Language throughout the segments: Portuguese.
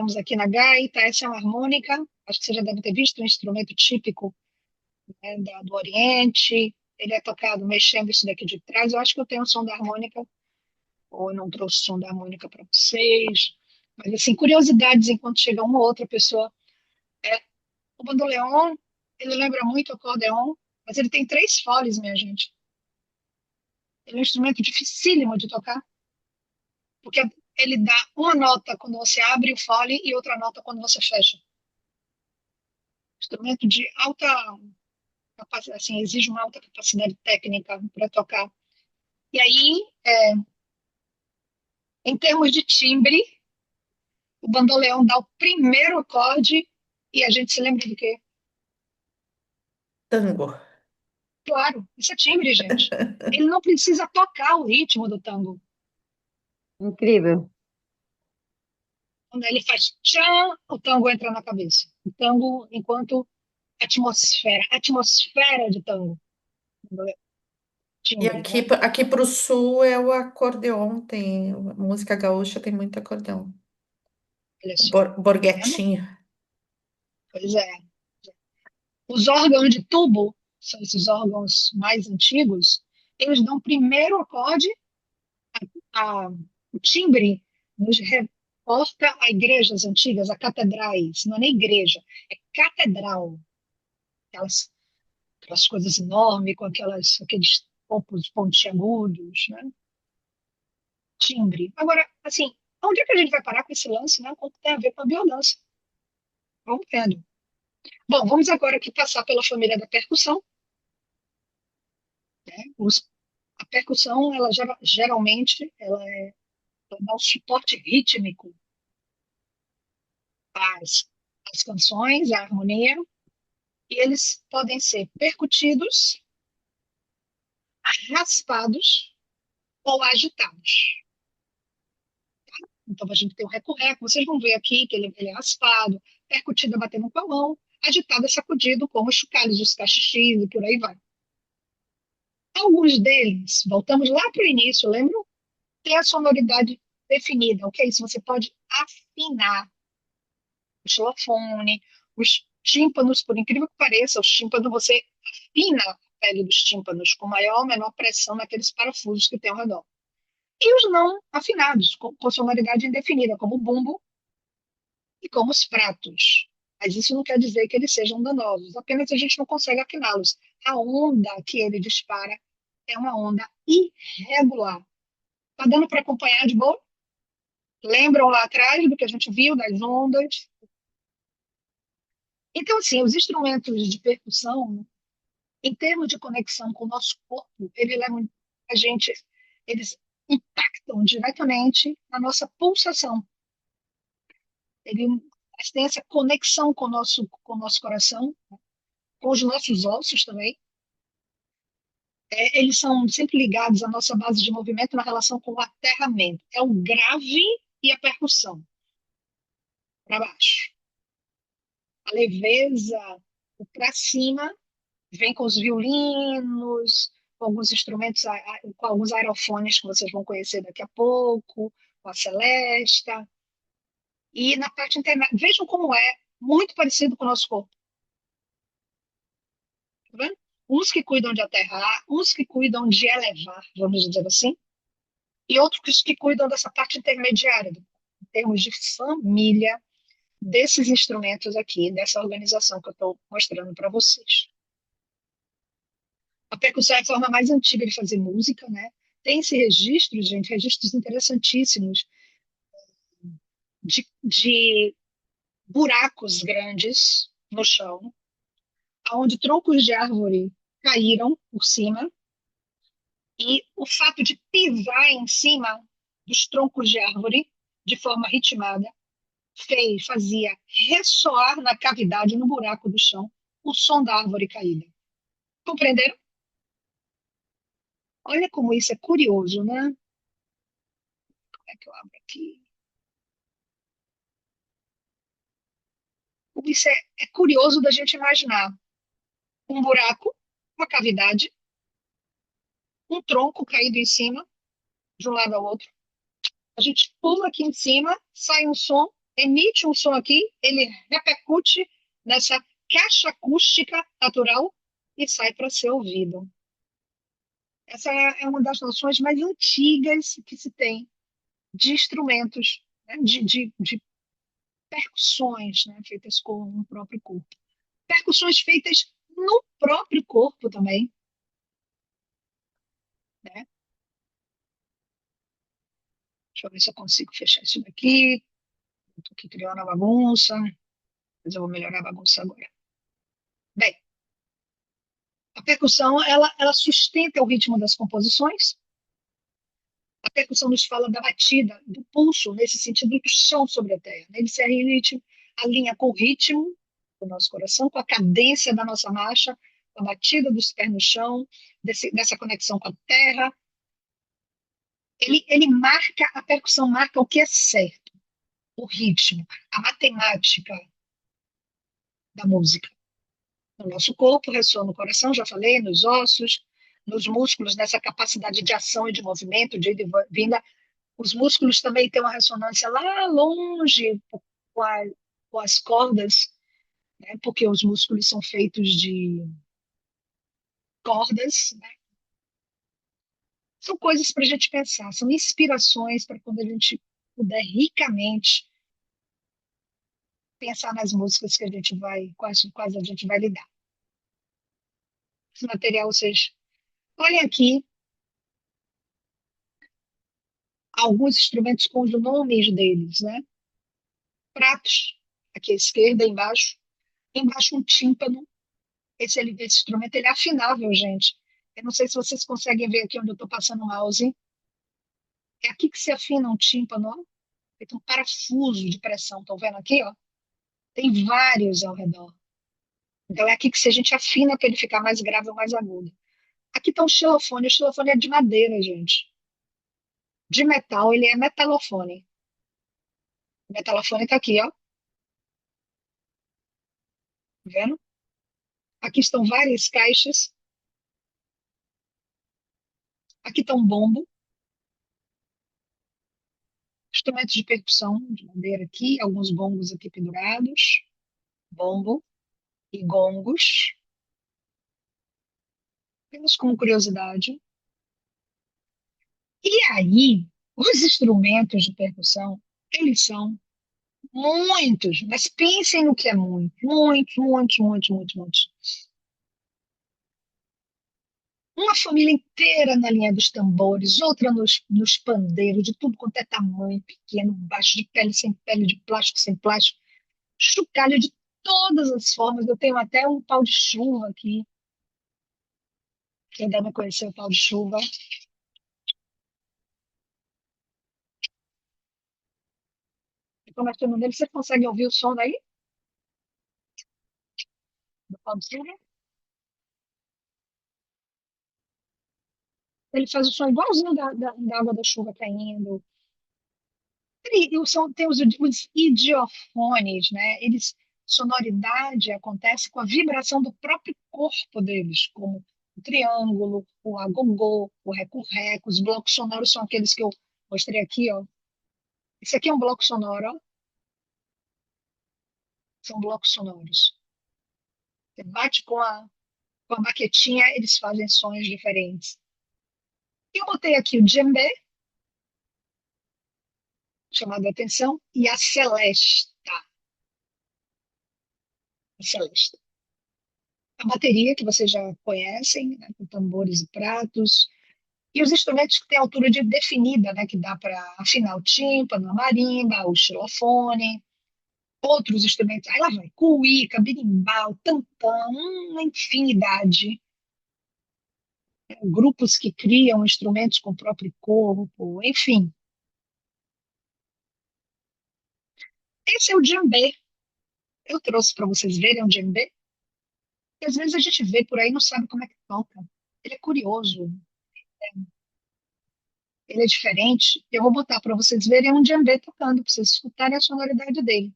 temos aqui na gaita, essa é uma harmônica, acho que você já deve ter visto, um instrumento típico, né, do Oriente. Ele é tocado mexendo isso daqui de trás. Eu acho que eu tenho o som da harmônica, ou eu não trouxe o som da harmônica para vocês. Mas, assim, curiosidades enquanto chega uma ou outra pessoa. É, o bandoleon, ele lembra muito o acordeon, mas ele tem três foles, minha gente. Ele é um instrumento dificílimo de tocar, porque ele dá uma nota quando você abre o fole e outra nota quando você fecha. Instrumento de alta capacidade, assim, exige uma alta capacidade técnica para tocar. E aí, em termos de timbre, o bandoleão dá o primeiro acorde e a gente se lembra do quê? Tango. Claro, isso é timbre, gente. Ele não precisa tocar o ritmo do tango. Incrível. Quando ele faz tchan, o tango entra na cabeça. O tango enquanto atmosfera de tango. E Timbre, aqui, né? aqui para o sul é o acordeon, tem música gaúcha, tem muito acordeon. Olha O só, tá vendo? borguetinho. Pois é. Os órgãos de tubo, são esses órgãos mais antigos, eles dão primeiro acorde, a, o timbre nos reporta a igrejas antigas, a catedrais, não é nem igreja, é catedral, aquelas coisas enormes, com aqueles pontos pontiagudos, né? Timbre. Agora, assim, onde é que a gente vai parar com esse lance, né? O que tem a ver com a biodança? Vamos vendo. Bom, vamos agora aqui passar pela família da percussão, né? A percussão, ela geralmente, ela dá o suporte rítmico às, às canções, à harmonia, e eles podem ser percutidos, raspados ou agitados. Então, a gente tem o reco-reco, vocês vão ver aqui que ele é raspado, percutido é batendo com a mão, agitado é sacudido, como os chocalhos, os cachixis e por aí vai. Alguns deles, voltamos lá para o início, lembram? Tem a sonoridade definida. O que é isso? Você pode afinar o xilofone, os tímpanos, por incrível que pareça, os tímpanos, você afina a pele dos tímpanos com maior ou menor pressão naqueles parafusos que tem ao redor. E os não afinados, com sonoridade indefinida, como o bumbo e como os pratos. Mas isso não quer dizer que eles sejam danosos, apenas a gente não consegue afiná-los. A onda que ele dispara é uma onda irregular. Tá dando para acompanhar de boa? Lembram lá atrás do que a gente viu das ondas? Então, assim, os instrumentos de percussão, em termos de conexão com o nosso corpo, ele leva a gente, eles impactam diretamente a nossa pulsação. Eles têm essa conexão com o nosso coração, com os nossos ossos também. Eles são sempre ligados à nossa base de movimento na relação com o aterramento. É o grave e a percussão, para baixo. A leveza, o para cima, vem com os violinos, com alguns instrumentos, com alguns aerofones que vocês vão conhecer daqui a pouco, com a celesta. E na parte interna, vejam como é muito parecido com o nosso corpo. Tá vendo? Uns que cuidam de aterrar, uns que cuidam de elevar, vamos dizer assim, e outros que cuidam dessa parte intermediária, em termos de família desses instrumentos aqui, dessa organização que eu estou mostrando para vocês. A percussão é a forma mais antiga de fazer música, né? Tem esse registro, gente, registros interessantíssimos de buracos grandes no chão, onde troncos de árvore caíram por cima, e o fato de pisar em cima dos troncos de árvore de forma ritmada fazia ressoar na cavidade, no buraco do chão, o som da árvore caída. Compreenderam? Olha como isso é curioso, né? Como é que eu abro aqui? Como isso é curioso da gente imaginar um buraco, uma cavidade, um tronco caído em cima, de um lado ao outro. A gente pula aqui em cima, sai um som, emite um som aqui, ele repercute nessa caixa acústica natural e sai para ser ouvido. Essa é uma das noções mais antigas que se tem de instrumentos, né, de percussões, né, feitas com o próprio corpo. Percussões feitas no próprio corpo também, né? Deixa eu ver se eu consigo fechar isso daqui. Estou aqui criando a bagunça, mas eu vou melhorar a bagunça agora. Bem, a percussão, ela sustenta o ritmo das composições. A percussão nos fala da batida, do pulso, nesse sentido do chão sobre a terra. Ele se alinha com o ritmo do nosso coração, com a cadência da nossa marcha, com a batida dos pés no chão, dessa conexão com a terra. Ele marca, a percussão marca o que é certo, o ritmo, a matemática da música. No nosso corpo, ressoa no coração, já falei, nos ossos, nos músculos, nessa capacidade de ação e de movimento, de ida e vinda. Os músculos também têm uma ressonância lá longe com, com as cordas, né? Porque os músculos são feitos de cordas, né? São coisas para a gente pensar, são inspirações para quando a gente puder ricamente pensar nas músicas que a gente vai, quais a gente vai lidar. Esse material, vocês olhem aqui alguns instrumentos com os nomes deles, né? Pratos, aqui à esquerda, embaixo. Embaixo um tímpano. Esse instrumento ele é afinável, gente. Eu não sei se vocês conseguem ver aqui onde eu estou passando o mouse. É aqui que se afina um tímpano, ó. Tem um parafuso de pressão. Estão vendo aqui, ó? Tem vários ao redor. Então é aqui que se a gente afina para ele ficar mais grave ou mais agudo. Aqui está um xilofone. O xilofone é de madeira, gente. De metal, ele é metalofone. O metalofone está aqui, ó. Tá vendo? Aqui estão várias caixas. Aqui está um bombo. Instrumentos de percussão de madeira aqui. Alguns bongos aqui pendurados. Bombo e gongos. Apenas como curiosidade. E aí, os instrumentos de percussão, eles são muitos, mas pensem no que é muito, muitos, muitos, muitos, muitos, muitos. Uma família inteira na linha dos tambores, outra nos pandeiros, de tudo quanto é tamanho, pequeno, baixo, de pele, sem pele, de plástico, sem plástico, chocalho de todas as formas. Eu tenho até um pau de chuva aqui. Quem deve conhecer o pau de chuva. E como é que é o nome dele? Você consegue ouvir o som daí? Do pau de chuva? Ele faz o som igualzinho da água da chuva caindo. Tem os idiofones, né? Sonoridade acontece com a vibração do próprio corpo deles, como o triângulo, o agogô, o reco-reco. Os blocos sonoros são aqueles que eu mostrei aqui, ó. Esse aqui é um bloco sonoro, ó. São blocos sonoros. Você bate com a baquetinha, eles fazem sons diferentes. Eu botei aqui o djembe, chamado a atenção, e a celesta. A celesta. A bateria, que vocês já conhecem, né, com tambores e pratos, e os instrumentos que têm altura definida, né, que dá para afinar o tímpano, a marimba, o xilofone, outros instrumentos, aí lá vai, cuíca, berimbau, tantã, uma infinidade, né, grupos que criam instrumentos com o próprio corpo, enfim. Esse é o djembe. Eu trouxe para vocês verem o djembe, que às vezes a gente vê por aí e não sabe como é que toca. Ele é curioso, ele é diferente. Eu vou botar para vocês verem um djembe tocando, para vocês escutarem a sonoridade dele.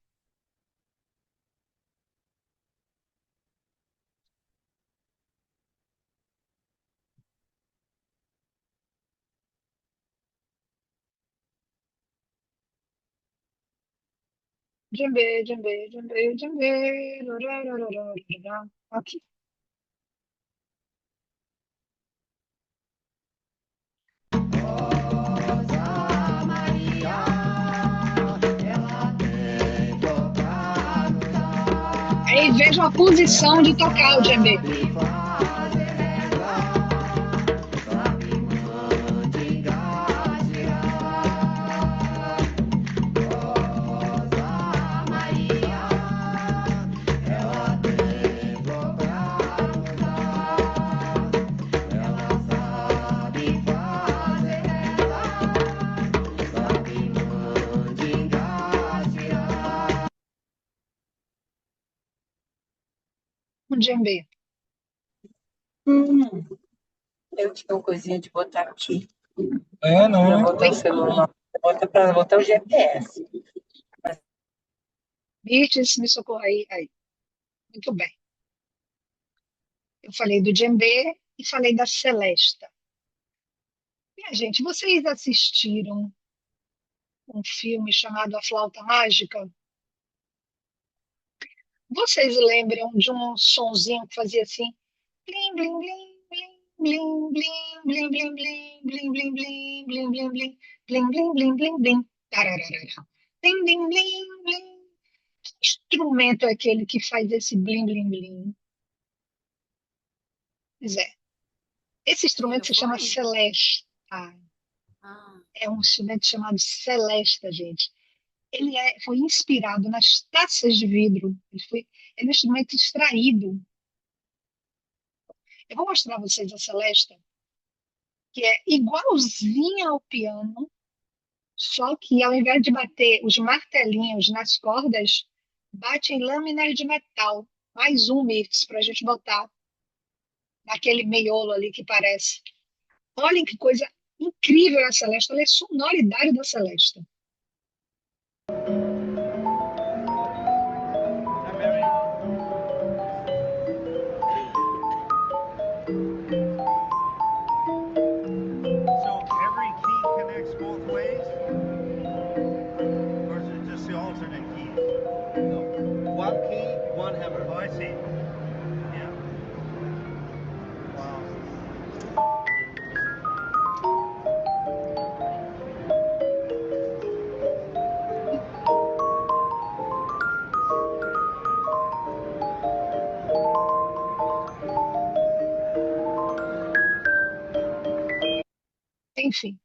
Djembe, djembe, djembe, djembe. Rorororororororá. Ok. Aí veja a posição de tocar o djembe. Um djembe. Eu tinha uma coisinha de botar aqui. Não Para é? botar o celular, para botar o GPS. Mirtes, me socorra aí. Aí. Muito bem. Eu falei do djembe e falei da celesta. Minha gente, vocês assistiram um filme chamado A Flauta Mágica? Vocês lembram de um sonzinho que fazia assim? Blim, blim, blim, blim, blim, blim, blim, blim, blim, blim, blim, blim, blim, blim, blim, blim, blim, blim, blim, tararara. Blim, blim, blim, blim. Que instrumento é aquele que faz esse blim, blim, blim? Pois é. Esse instrumento se chama Xilofone? celesta. Ah, É um instrumento chamado celesta, gente. Foi inspirado nas taças de vidro. É um instrumento extraído. Eu vou mostrar a vocês a celesta, que é igualzinha ao piano, só que ao invés de bater os martelinhos nas cordas, bate em lâminas de metal. Mais um mix para a gente botar naquele meiolo ali que parece. Olhem que coisa incrível a celesta, olha a sonoridade da celesta. So every key connects both ways? Or is it just the alternate keys? No. One key, one hammer. Oh, I see. Yeah. Wow. Enfim.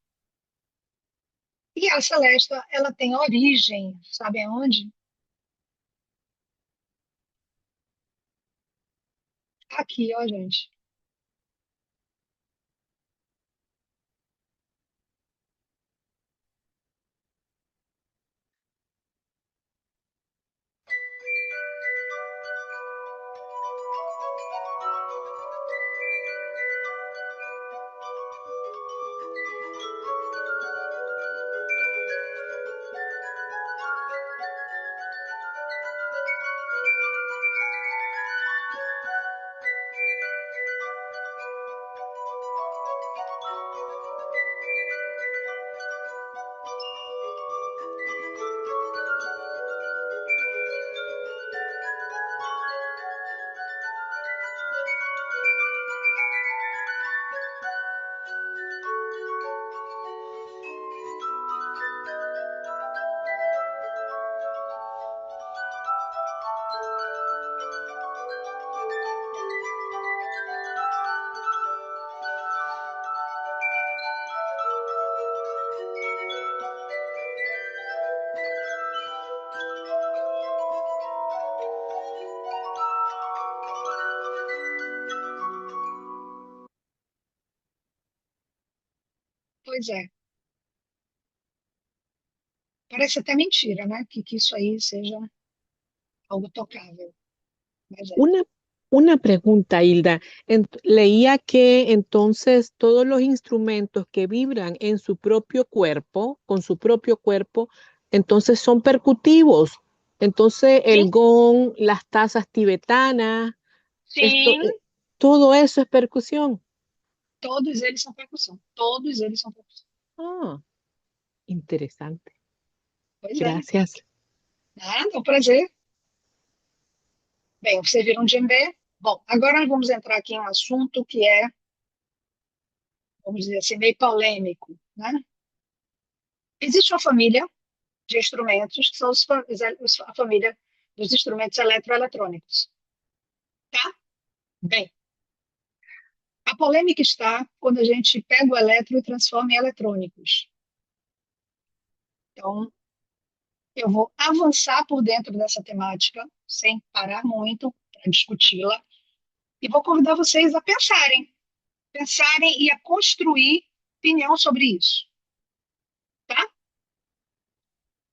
E a celesta, ela tem origem, sabe aonde? Aqui, ó, gente. Pois é. Parece até mentira, né? Que isso aí seja algo tocável. Mas é. Una, una pregunta, Hilda. Leía que entonces todos los instrumentos que vibran en su propio cuerpo, con su propio cuerpo, entonces son percutivos. Entonces el Sim, gong, las tazas tibetanas, esto, sim, todo eso es percusión. todos eles são percussão. Todos eles são percussão. Ah, interesante. Pois é. Gracias. Nada, é um prazer. Bem, você vira um djembe. Bom, agora nós vamos entrar aqui em um assunto que é, vamos dizer assim, meio polêmico, né? Existe uma família de instrumentos que são a família dos instrumentos eletroeletrônicos, tá? Bem, a polêmica está quando a gente pega o eletro e transforma em eletrônicos. Então, eu vou avançar por dentro dessa temática, sem parar muito para discuti-la, e vou convidar vocês a pensarem e a construir opinião sobre isso, tá?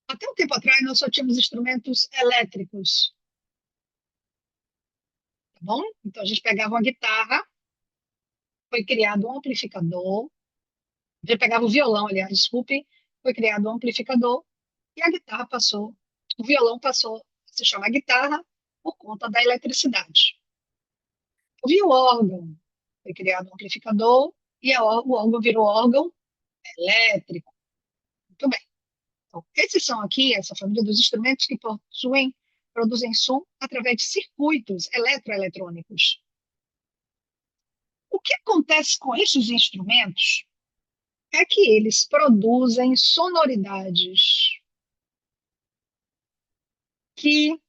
Até um tempo atrás, nós só tínhamos instrumentos elétricos, tá bom? Então, a gente pegava uma guitarra, foi criado um amplificador, a gente pegava o violão, aliás, desculpe, foi criado um amplificador, e a guitarra passou, o violão passou a se chamar guitarra por conta da eletricidade. Havia o órgão, foi criado um amplificador, e o órgão virou órgão elétrico. Muito bem. Então, esses são aqui, essa família dos instrumentos que produzem som através de circuitos eletroeletrônicos. O que acontece com esses instrumentos é que eles produzem sonoridades que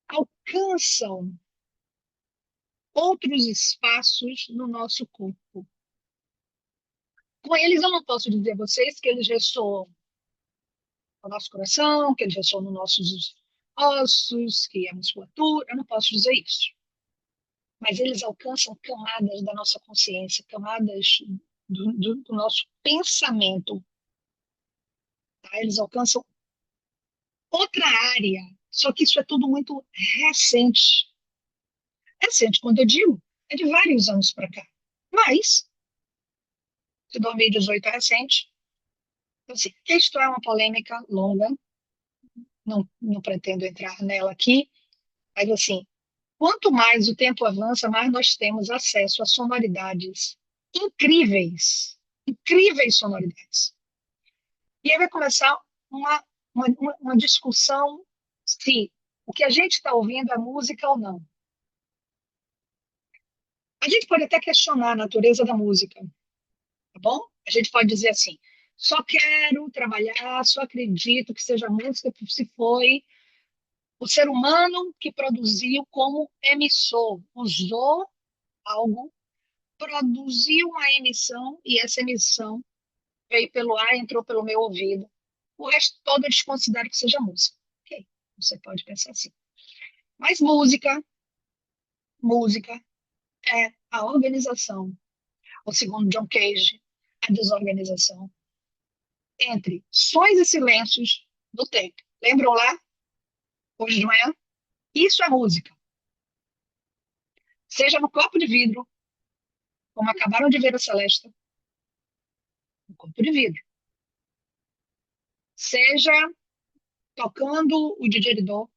alcançam outros espaços no nosso corpo. Com eles, eu não posso dizer a vocês que eles ressoam no nosso coração, que eles ressoam nos nossos ossos, que é musculatura, eu não posso dizer isso. Mas eles alcançam camadas da nossa consciência, camadas do nosso pensamento. Tá? Eles alcançam outra área, só que isso é tudo muito recente. Recente, quando eu digo, é de vários anos para cá. Mas, se 2018 é recente, então, assim, isto é uma polêmica longa, não pretendo entrar nela aqui, mas assim, quanto mais o tempo avança, mais nós temos acesso a sonoridades incríveis, incríveis sonoridades. E aí vai começar uma discussão se o que a gente está ouvindo é música ou não. A gente pode até questionar a natureza da música, tá bom? A gente pode dizer assim, só quero trabalhar, só acredito que seja música se foi o ser humano que produziu como emissor, usou algo, produziu uma emissão e essa emissão veio pelo ar, entrou pelo meu ouvido. O resto todo eles consideram que seja música. Ok, você pode pensar assim. Mas música é a organização, ou segundo John Cage, a desorganização entre sons e silêncios do tempo. Lembram lá? Hoje de manhã? Isso é música. Seja no copo de vidro, como acabaram de ver a Celeste, no copo de vidro. Seja tocando o didgeridoo.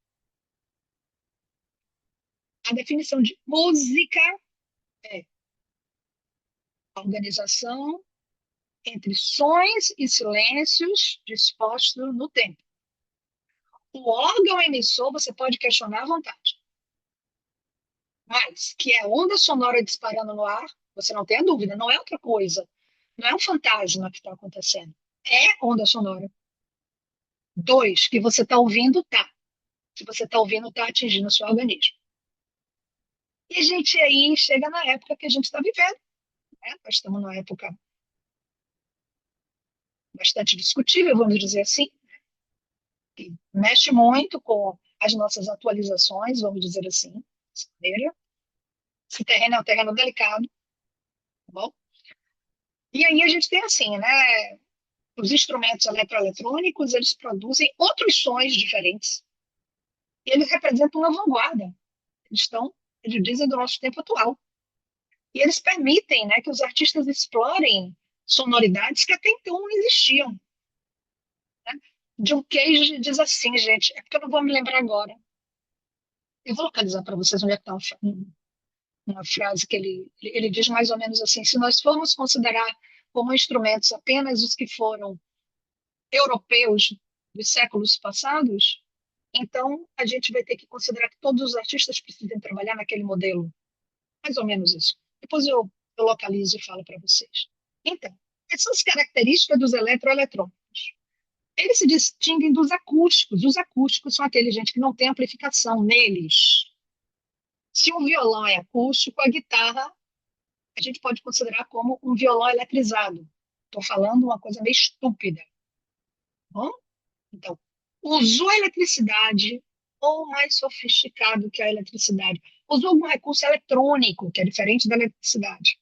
A definição de música é a organização entre sons e silêncios dispostos no tempo. O órgão emissor você pode questionar à vontade. Mas que é onda sonora disparando no ar, você não tem a dúvida, não é outra coisa. Não é um fantasma que está acontecendo. É onda sonora. 2, que você está ouvindo, tá. Se você está ouvindo, está atingindo o seu organismo. E a gente aí chega na época que a gente está vivendo. Né? Nós estamos numa época bastante discutível, vamos dizer assim, que mexe muito com as nossas atualizações, vamos dizer assim, dessa maneira. Esse terreno é um terreno delicado, tá bom? E aí a gente tem assim, né? Os instrumentos eletroeletrônicos, eles produzem outros sons diferentes. E eles representam uma vanguarda. Eles dizem do nosso tempo atual. E eles permitem, né, que os artistas explorem sonoridades que até então não existiam. Né? John Cage diz assim, gente, é porque eu não vou me lembrar agora. Eu vou localizar para vocês onde é que está uma frase que ele diz mais ou menos assim, se nós formos considerar como instrumentos apenas os que foram europeus dos séculos passados, então a gente vai ter que considerar que todos os artistas precisam trabalhar naquele modelo. Mais ou menos isso. Depois eu localizo e falo para vocês. Então, quais são as características dos eletroeletrônicos? Eles se distinguem dos acústicos. Os acústicos são aqueles, gente, que não tem amplificação neles. Se um violão é acústico, a guitarra a gente pode considerar como um violão eletrizado. Estou falando uma coisa meio estúpida. Bom? Então, usou a eletricidade ou mais sofisticado que a eletricidade. Usou algum recurso eletrônico, que é diferente da eletricidade.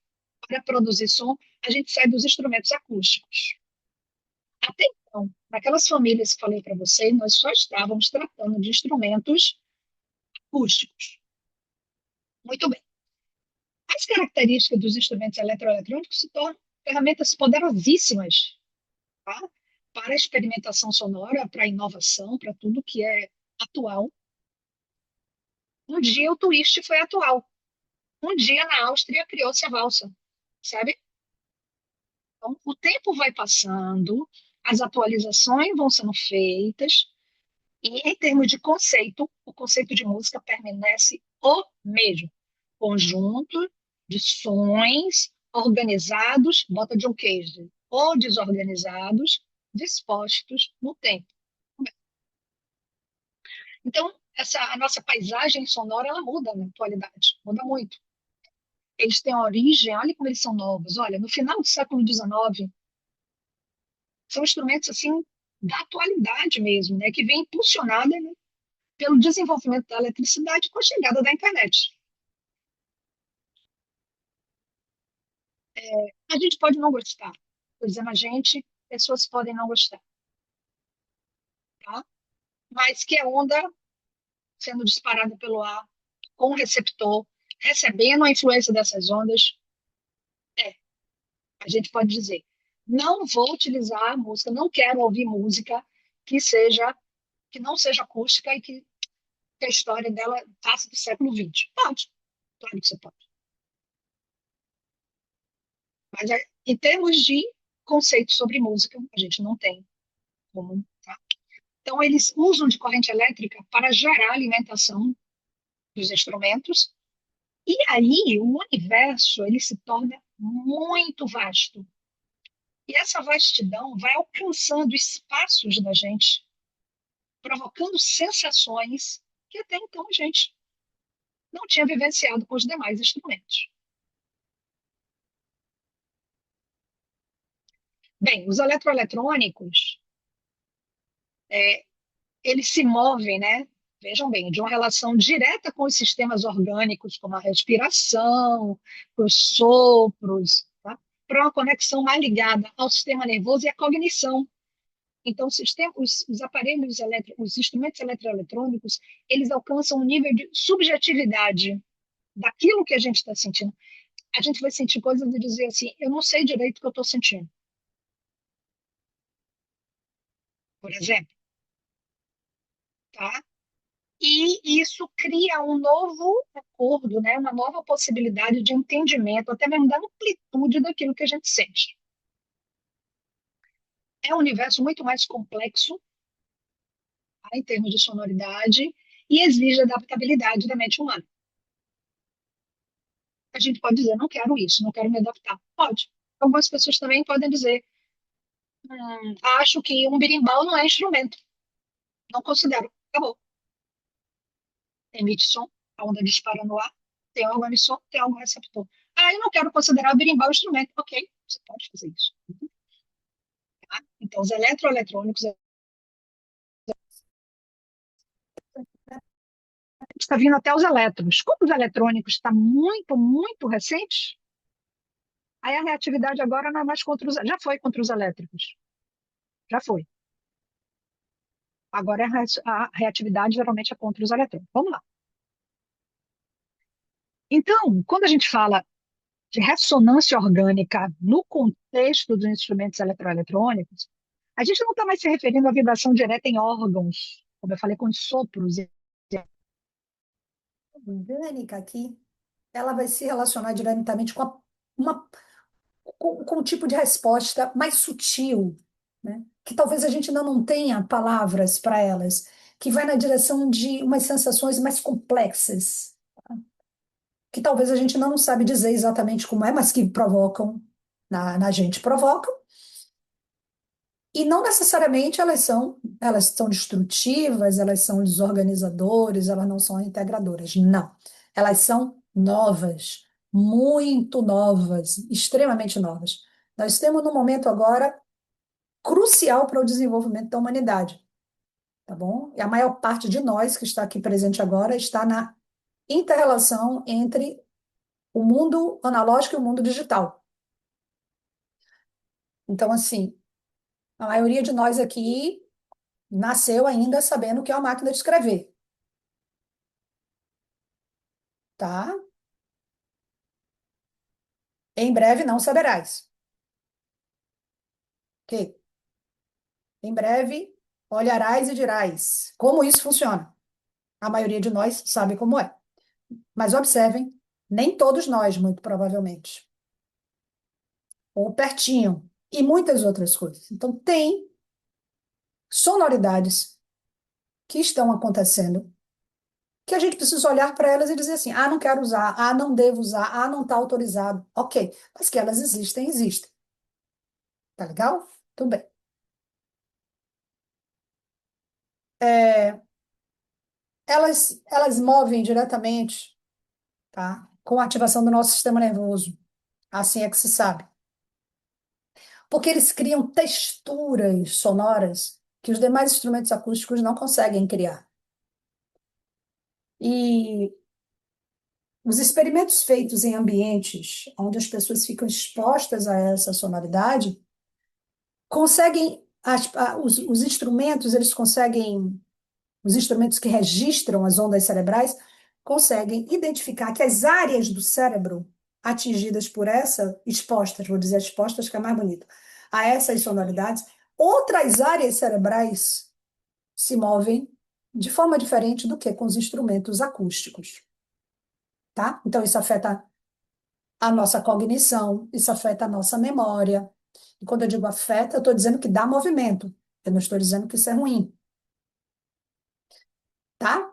Para produzir som, a gente sai dos instrumentos acústicos. Até então, naquelas famílias que falei para vocês, nós só estávamos tratando de instrumentos acústicos. Muito bem. As características dos instrumentos eletroeletrônicos se tornam ferramentas poderosíssimas, tá? Para a experimentação sonora, para a inovação, para tudo que é atual. Um dia o twist foi atual. Um dia na Áustria criou-se a valsa, sabe? Então, o tempo vai passando, as atualizações vão sendo feitas, e em termos de conceito, o conceito de música permanece o mesmo. Conjunto de sons organizados, bota John Cage, ou desorganizados, dispostos no tempo. Então, a nossa paisagem sonora, ela muda na atualidade, muda muito. Eles têm origem, olha como eles são novos. Olha, no final do século XIX, são instrumentos assim da atualidade mesmo, né, que vem impulsionada, né, pelo desenvolvimento da eletricidade com a chegada da internet. A gente pode não gostar. Estou dizendo a gente, pessoas podem não gostar. Tá? Mas que a onda sendo disparada pelo ar, com o receptor, recebendo a influência dessas ondas, a gente pode dizer, não vou utilizar a música, não quero ouvir música que não seja acústica e que a história dela passe do século XX. Pode, claro que você pode. Mas em termos de conceito sobre música, a gente não tem como. Tá? Então, eles usam de corrente elétrica para gerar alimentação dos instrumentos, e aí o universo ele se torna muito vasto. E essa vastidão vai alcançando espaços da gente, provocando sensações que até então a gente não tinha vivenciado com os demais instrumentos. Bem, os eletroeletrônicos, eles se movem, né? Vejam bem, de uma relação direta com os sistemas orgânicos, como a respiração, os sopros, tá? Para uma conexão mais ligada ao sistema nervoso e à cognição. Então, os aparelhos os instrumentos eletroeletrônicos, eles alcançam um nível de subjetividade daquilo que a gente está sentindo. A gente vai sentir coisas e dizer assim, eu não sei direito o que eu estou sentindo. Por exemplo, tá? E isso cria um novo acordo, né? Uma nova possibilidade de entendimento, até mesmo da amplitude daquilo que a gente sente. É um universo muito mais complexo, tá? Em termos de sonoridade, e exige adaptabilidade da mente humana. A gente pode dizer, não quero isso, não quero me adaptar. Pode. Algumas pessoas também podem dizer, acho que um berimbau não é instrumento. Não considero. Acabou. Emite som, a onda dispara no ar, tem órgão emissor, tem órgão receptor. Eu não quero considerar o berimbau instrumento. Ok, você pode fazer isso. Tá? Então, os eletroeletrônicos está vindo até os elétrons. Como os eletrônicos está muito, muito recente, aí a reatividade agora não é mais contra já foi contra os elétricos. Já foi. Agora a reatividade geralmente é contra os eletrônicos. Vamos lá. Então, quando a gente fala de ressonância orgânica no contexto dos instrumentos eletroeletrônicos, a gente não está mais se referindo à vibração direta em órgãos, como eu falei, com os sopros. Orgânica aqui, ela vai se relacionar diretamente com um tipo de resposta mais sutil, né? que talvez a gente ainda não tenha palavras para elas, que vai na direção de umas sensações mais complexas, que talvez a gente ainda não sabe dizer exatamente como é, mas que provocam na gente, provocam, e não necessariamente elas são destrutivas, elas são desorganizadoras, elas não são integradoras. Não. Elas são novas, muito novas, extremamente novas. Nós temos no momento agora crucial para o desenvolvimento da humanidade, tá bom? E a maior parte de nós que está aqui presente agora está na interrelação entre o mundo analógico e o mundo digital. Então, assim, a maioria de nós aqui nasceu ainda sabendo o que é uma máquina de escrever, tá? Em breve não saberás. Ok? Em breve olharás e dirás como isso funciona. A maioria de nós sabe como é. Mas observem, nem todos nós, muito provavelmente. Ou pertinho. E muitas outras coisas. Então, tem sonoridades que estão acontecendo que a gente precisa olhar para elas e dizer assim: ah, não quero usar, ah, não devo usar, ah, não está autorizado. Ok, mas que elas existem, existem. Tá legal? Tudo bem. É, elas movem diretamente, tá, com a ativação do nosso sistema nervoso. Assim é que se sabe. Porque eles criam texturas sonoras que os demais instrumentos acústicos não conseguem criar. E os experimentos feitos em ambientes onde as pessoas ficam expostas a essa sonoridade conseguem, os instrumentos, eles conseguem, os instrumentos que registram as ondas cerebrais, conseguem identificar que as áreas do cérebro atingidas por essa, expostas, vou dizer expostas, que é mais bonito, a essas sonoridades, outras áreas cerebrais se movem de forma diferente do que com os instrumentos acústicos, tá? Então, isso afeta a nossa cognição, isso afeta a nossa memória. E quando eu digo afeta, eu estou dizendo que dá movimento. Eu não estou dizendo que isso é ruim, tá?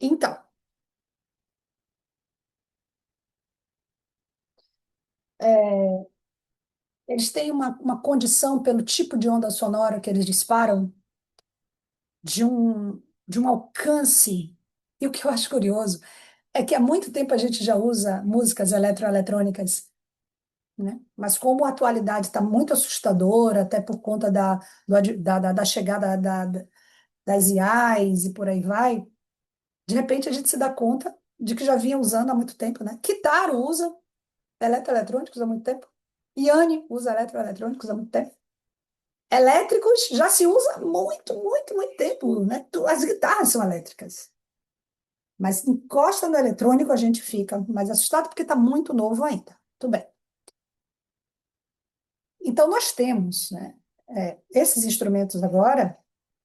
Então, é, eles têm uma condição pelo tipo de onda sonora que eles disparam de um alcance. E o que eu acho curioso é que há muito tempo a gente já usa músicas eletroeletrônicas, né? Mas como a atualidade está muito assustadora, até por conta da chegada das IAs e por aí vai, de repente a gente se dá conta de que já vinha usando há muito tempo, né? Kitaro usa eletroeletrônicos há muito tempo. Yanni usa eletroeletrônicos há muito tempo. Elétricos já se usa há muito, muito, muito tempo, né? As guitarras são elétricas. Mas encosta no eletrônico, a gente fica mais assustado porque está muito novo ainda. Tudo bem. Então, nós temos, né, esses instrumentos agora,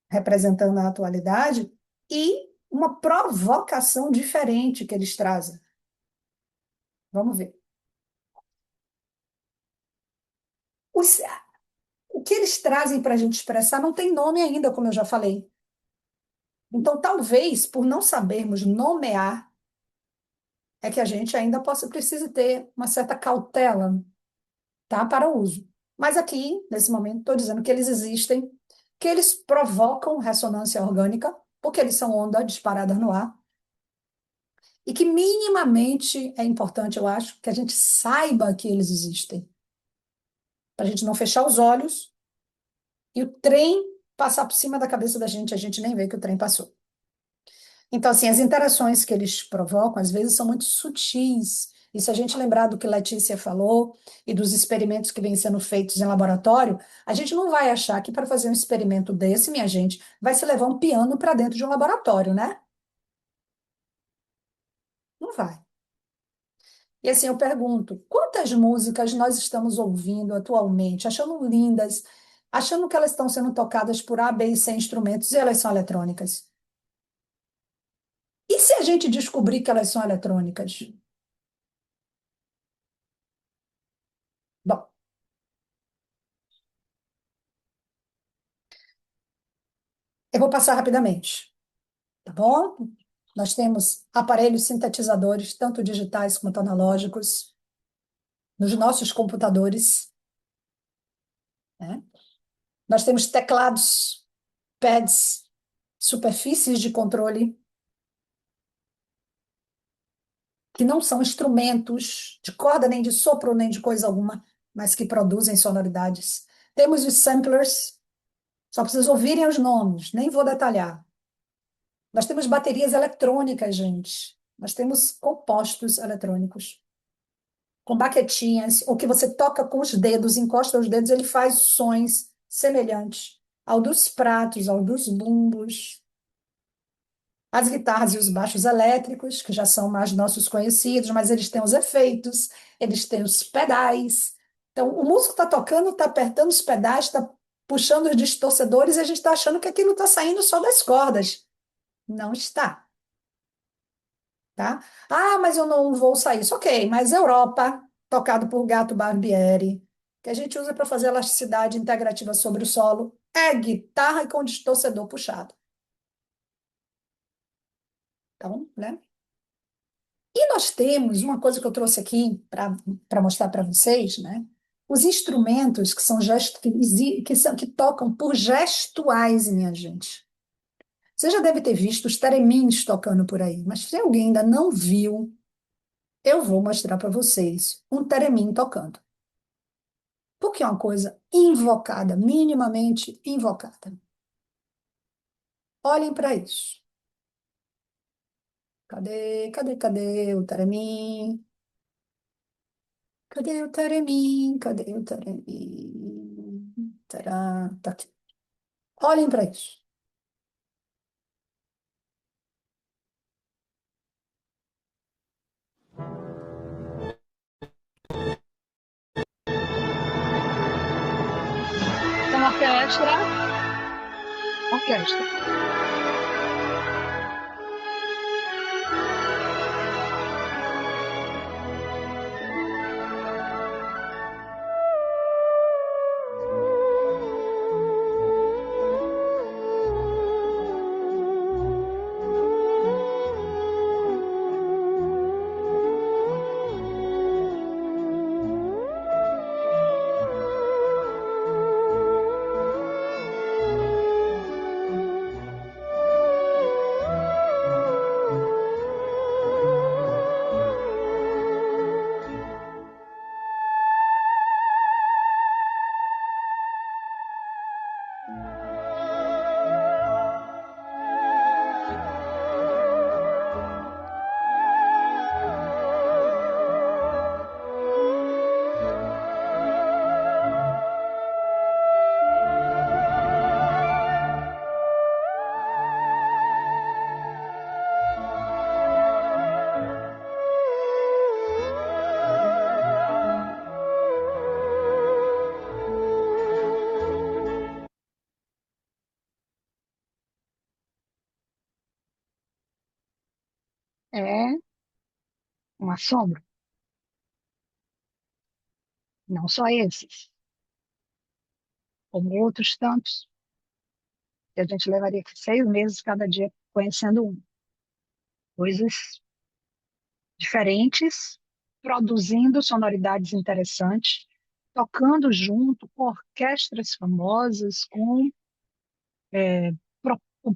representando a atualidade, e uma provocação diferente que eles trazem. Vamos ver. Os, o que eles trazem para a gente expressar não tem nome ainda, como eu já falei. Então, talvez, por não sabermos nomear, é que a gente ainda precise ter uma certa cautela, tá, para o uso. Mas aqui, nesse momento, estou dizendo que eles existem, que eles provocam ressonância orgânica, porque eles são ondas disparadas no ar, e que minimamente é importante, eu acho, que a gente saiba que eles existem, para a gente não fechar os olhos e o trem passar por cima da cabeça da gente, a gente nem vê que o trem passou. Então, assim, as interações que eles provocam, às vezes, são muito sutis. E se a gente lembrar do que Letícia falou e dos experimentos que vêm sendo feitos em laboratório, a gente não vai achar que para fazer um experimento desse, minha gente, vai se levar um piano para dentro de um laboratório, né? Não vai. E assim, eu pergunto, quantas músicas nós estamos ouvindo atualmente, achando lindas, achando que elas estão sendo tocadas por A, B e C instrumentos e elas são eletrônicas? E se a gente descobrir que elas são eletrônicas? Bom, vou passar rapidamente, tá bom? Nós temos aparelhos sintetizadores, tanto digitais quanto analógicos, nos nossos computadores, né? Nós temos teclados, pads, superfícies de controle, que não são instrumentos de corda, nem de sopro, nem de coisa alguma, mas que produzem sonoridades. Temos os samplers, só para vocês ouvirem os nomes, nem vou detalhar. Nós temos baterias eletrônicas, gente. Nós temos compostos eletrônicos, com baquetinhas, ou que você toca com os dedos, encosta os dedos, ele faz sons semelhantes ao dos pratos, ao dos bumbos. As guitarras e os baixos elétricos, que já são mais nossos conhecidos, mas eles têm os efeitos, eles têm os pedais. Então, o músico está tocando, está apertando os pedais, está puxando os distorcedores, e a gente está achando que aquilo está saindo só das cordas. Não está, tá? Ah, mas eu não vou sair. Isso, ok, mas Europa, tocado por Gato Barbieri, que a gente usa para fazer elasticidade integrativa sobre o solo, é guitarra e com distorcedor puxado. Então, né? E nós temos uma coisa que eu trouxe aqui para mostrar para vocês, né? Os instrumentos que são que tocam por gestuais, minha gente. Você já deve ter visto os teremins tocando por aí, mas se alguém ainda não viu, eu vou mostrar para vocês um teremim tocando. Porque é uma coisa invocada, minimamente invocada. Olhem para isso. Cadê o teremim? Cadê o teremim? Cadê o teremim? Tará, tá aqui. Olhem para isso. Então, orquestra. É um assombro. Não só esses, como outros tantos, que a gente levaria 6 meses cada dia conhecendo um. Coisas diferentes, produzindo sonoridades interessantes, tocando junto com orquestras famosas, com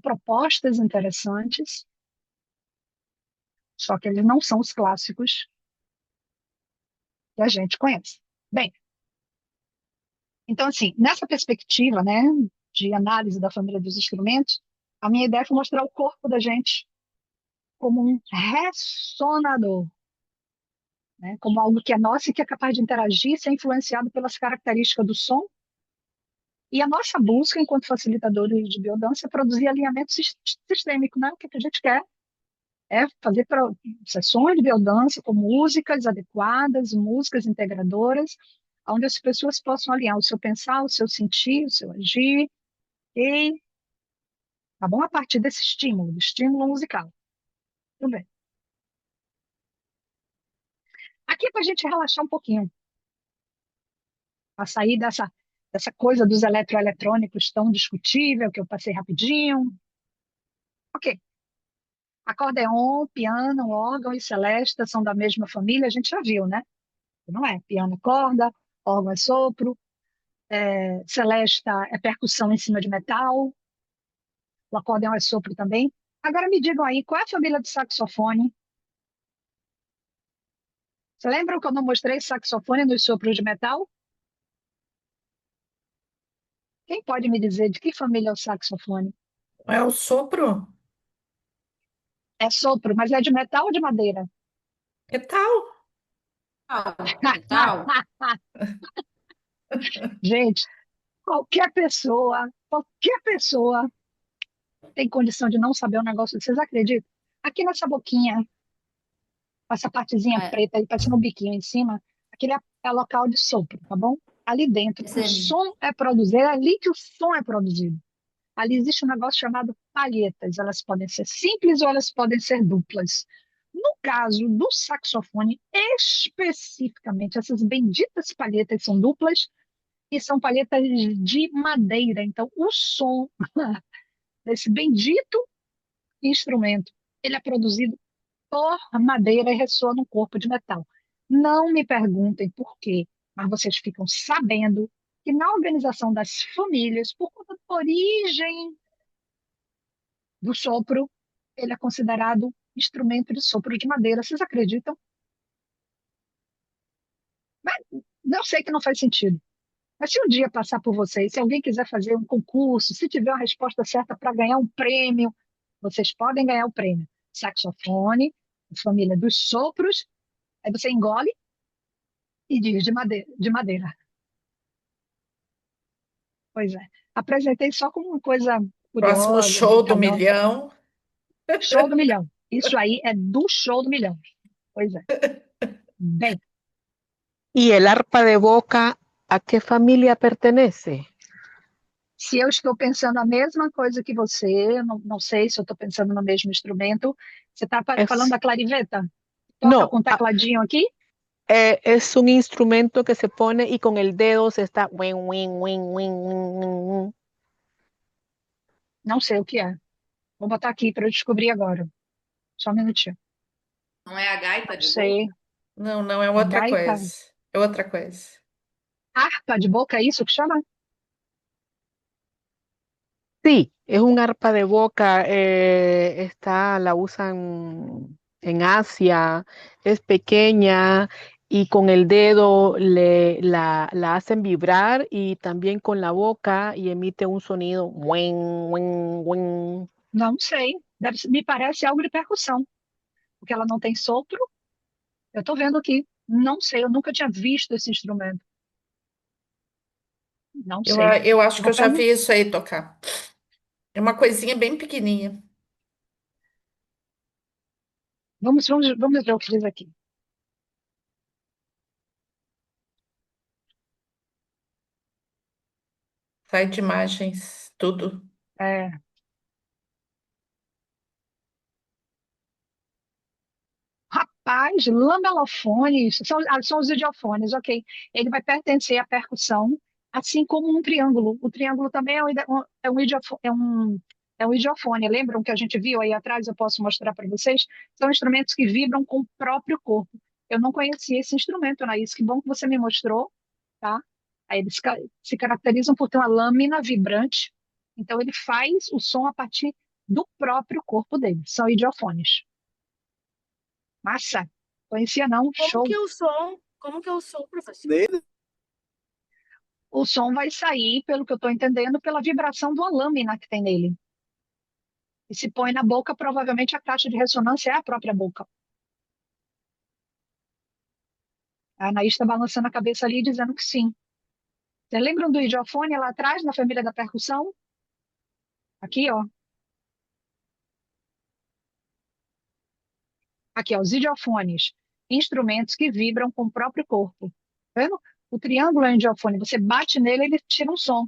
propostas interessantes, só que eles não são os clássicos que a gente conhece. Bem, então, assim, nessa perspectiva, né, de análise da família dos instrumentos, a minha ideia foi mostrar o corpo da gente como um ressonador, né, como algo que é nosso e que é capaz de interagir, ser influenciado pelas características do som. E a nossa busca, enquanto facilitadores de biodança, é produzir alinhamento sistêmico, né? O que a gente quer é fazer sessões de biodança com músicas adequadas, músicas integradoras, onde as pessoas possam alinhar o seu pensar, o seu sentir, o seu agir, e, tá bom? A partir desse estímulo, do estímulo musical. Tudo bem. Aqui é para a gente relaxar um pouquinho, para sair Essa coisa dos eletroeletrônicos tão discutível, que eu passei rapidinho. Ok. Acordeon, piano, órgão e celesta são da mesma família, a gente já viu, né? Não é? Piano é corda, órgão é sopro, celesta é percussão em cima de metal, o acordeão é sopro também. Agora me digam aí, qual é a família do saxofone? Você lembra que eu não mostrei saxofone nos sopros de metal? Quem pode me dizer de que família é o saxofone? É o sopro? É sopro, mas é de metal ou de madeira? Que tal? Metal? Gente, qualquer pessoa tem condição de não saber um negócio. Vocês acreditam? Aqui nessa boquinha, essa partezinha É, preta aí, parecendo um biquinho em cima, aquele é local de sopro, tá bom? Ali dentro, o esse- som é produzido, é ali que o som é produzido. Ali existe um negócio chamado palhetas. Elas podem ser simples ou elas podem ser duplas. No caso do saxofone, especificamente, essas benditas palhetas são duplas e são palhetas de madeira. Então, o som desse bendito instrumento, ele é produzido por madeira e ressoa no corpo de metal. Não me perguntem por quê, mas vocês ficam sabendo que na organização das famílias, por conta da origem do sopro, ele é considerado instrumento de sopro de madeira. Vocês acreditam? Mas eu sei que não faz sentido. Mas se um dia passar por vocês, se alguém quiser fazer um concurso, se tiver a resposta certa para ganhar um prêmio, vocês podem ganhar o prêmio. Saxofone, família dos sopros, aí você engole e diz de madeira, de madeira. Pois é. Apresentei só como uma coisa Próximo curiosa, show do brincalhão. milhão. Show do milhão. Isso aí é do show do milhão. Pois é. Bem, ¿Y el arpa de boca a qué familia pertenece? se eu estou pensando a mesma coisa que você, eu não sei se eu estou pensando no mesmo instrumento, você está falando Es, da clariveta? Toca no, com tecladinho aqui? es un instrumento que se pone y con el dedo se está... win, win, win, win, win, win, win. Não sei o que é. Vou botar aqui para eu descobrir agora. Só um minutinho. Não é a gaita Não de sei. boca? Não, não, é A outra gaita. coisa. É outra coisa. Harpa de boca, é isso que chama? Sí, es un arpa de boca, la usan en Asia, es pequeña y con el dedo la hacen vibrar y también con la boca y emite un sonido. Wing, wing, wing. Não sei. Me parece algo de percussão, porque ela não tem sopro. Eu estou vendo aqui. Não sei, eu nunca tinha visto esse instrumento. Não Eu, sei. eu acho que Vou eu já perguntar. vi isso aí tocar. É uma coisinha bem pequenininha. Vamos ver o que diz aqui. Sai de imagens, tudo. É, rapaz, lamelofones, são os idiofones, ok. Ele vai pertencer à percussão, assim como um triângulo. O triângulo também é um idiofone. Lembram que a gente viu aí atrás? Eu posso mostrar para vocês? São instrumentos que vibram com o próprio corpo. Eu não conhecia esse instrumento, Anaís. Que bom que você me mostrou, tá? Aí eles se caracterizam por ter uma lâmina vibrante. Então ele faz o som a partir do próprio corpo dele. São idiofones. Massa. Conhecia não, Como show. que eu sou? Como que eu sou, professor? O som vai sair, pelo que eu estou entendendo, pela vibração de uma lâmina que tem nele. E se põe na boca, provavelmente a caixa de ressonância é a própria boca. A Anaís está balançando a cabeça ali, dizendo que sim. Vocês lembram do idiofone lá atrás, na família da percussão? Aqui, ó. Aqui, ó, os idiofones. Instrumentos que vibram com o próprio corpo. Tá vendo? O triângulo é um idiofone. Você bate nele, ele tira um som.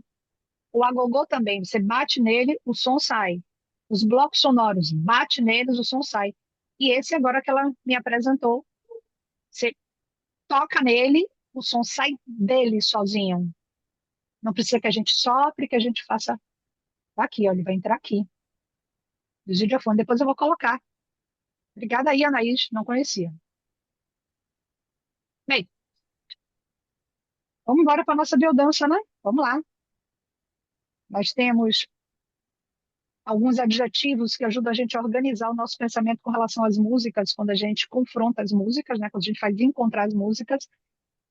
O agogô também. Você bate nele, o som sai. Os blocos sonoros, bate neles, o som sai. E esse agora que ela me apresentou, você toca nele, o som sai dele sozinho. Não precisa que a gente sopre, que a gente faça. Tá aqui, ó, ele vai entrar aqui. Lusidiofone. Depois eu vou colocar. Obrigada aí, Anaís. Não conhecia. Bem, vamos embora para a nossa biodança, né? Vamos lá. Nós temos alguns adjetivos que ajudam a gente a organizar o nosso pensamento com relação às músicas, quando a gente confronta as músicas, né? Quando a gente faz encontrar as músicas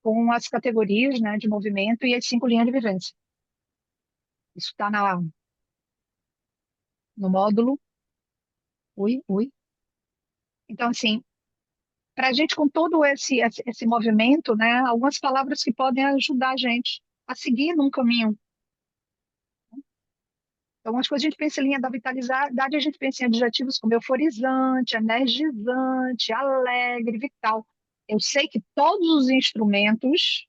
com as categorias, né, de movimento e as 5 linhas de vivência. Isso está no módulo. Ui, ui. Então, assim, para a gente, com todo esse movimento, né, algumas palavras que podem ajudar a gente a seguir num caminho. Então, umas coisas a gente pensa em linha da vitalidade, a gente pensa em adjetivos como euforizante, energizante, alegre, vital. Eu sei que todos os instrumentos,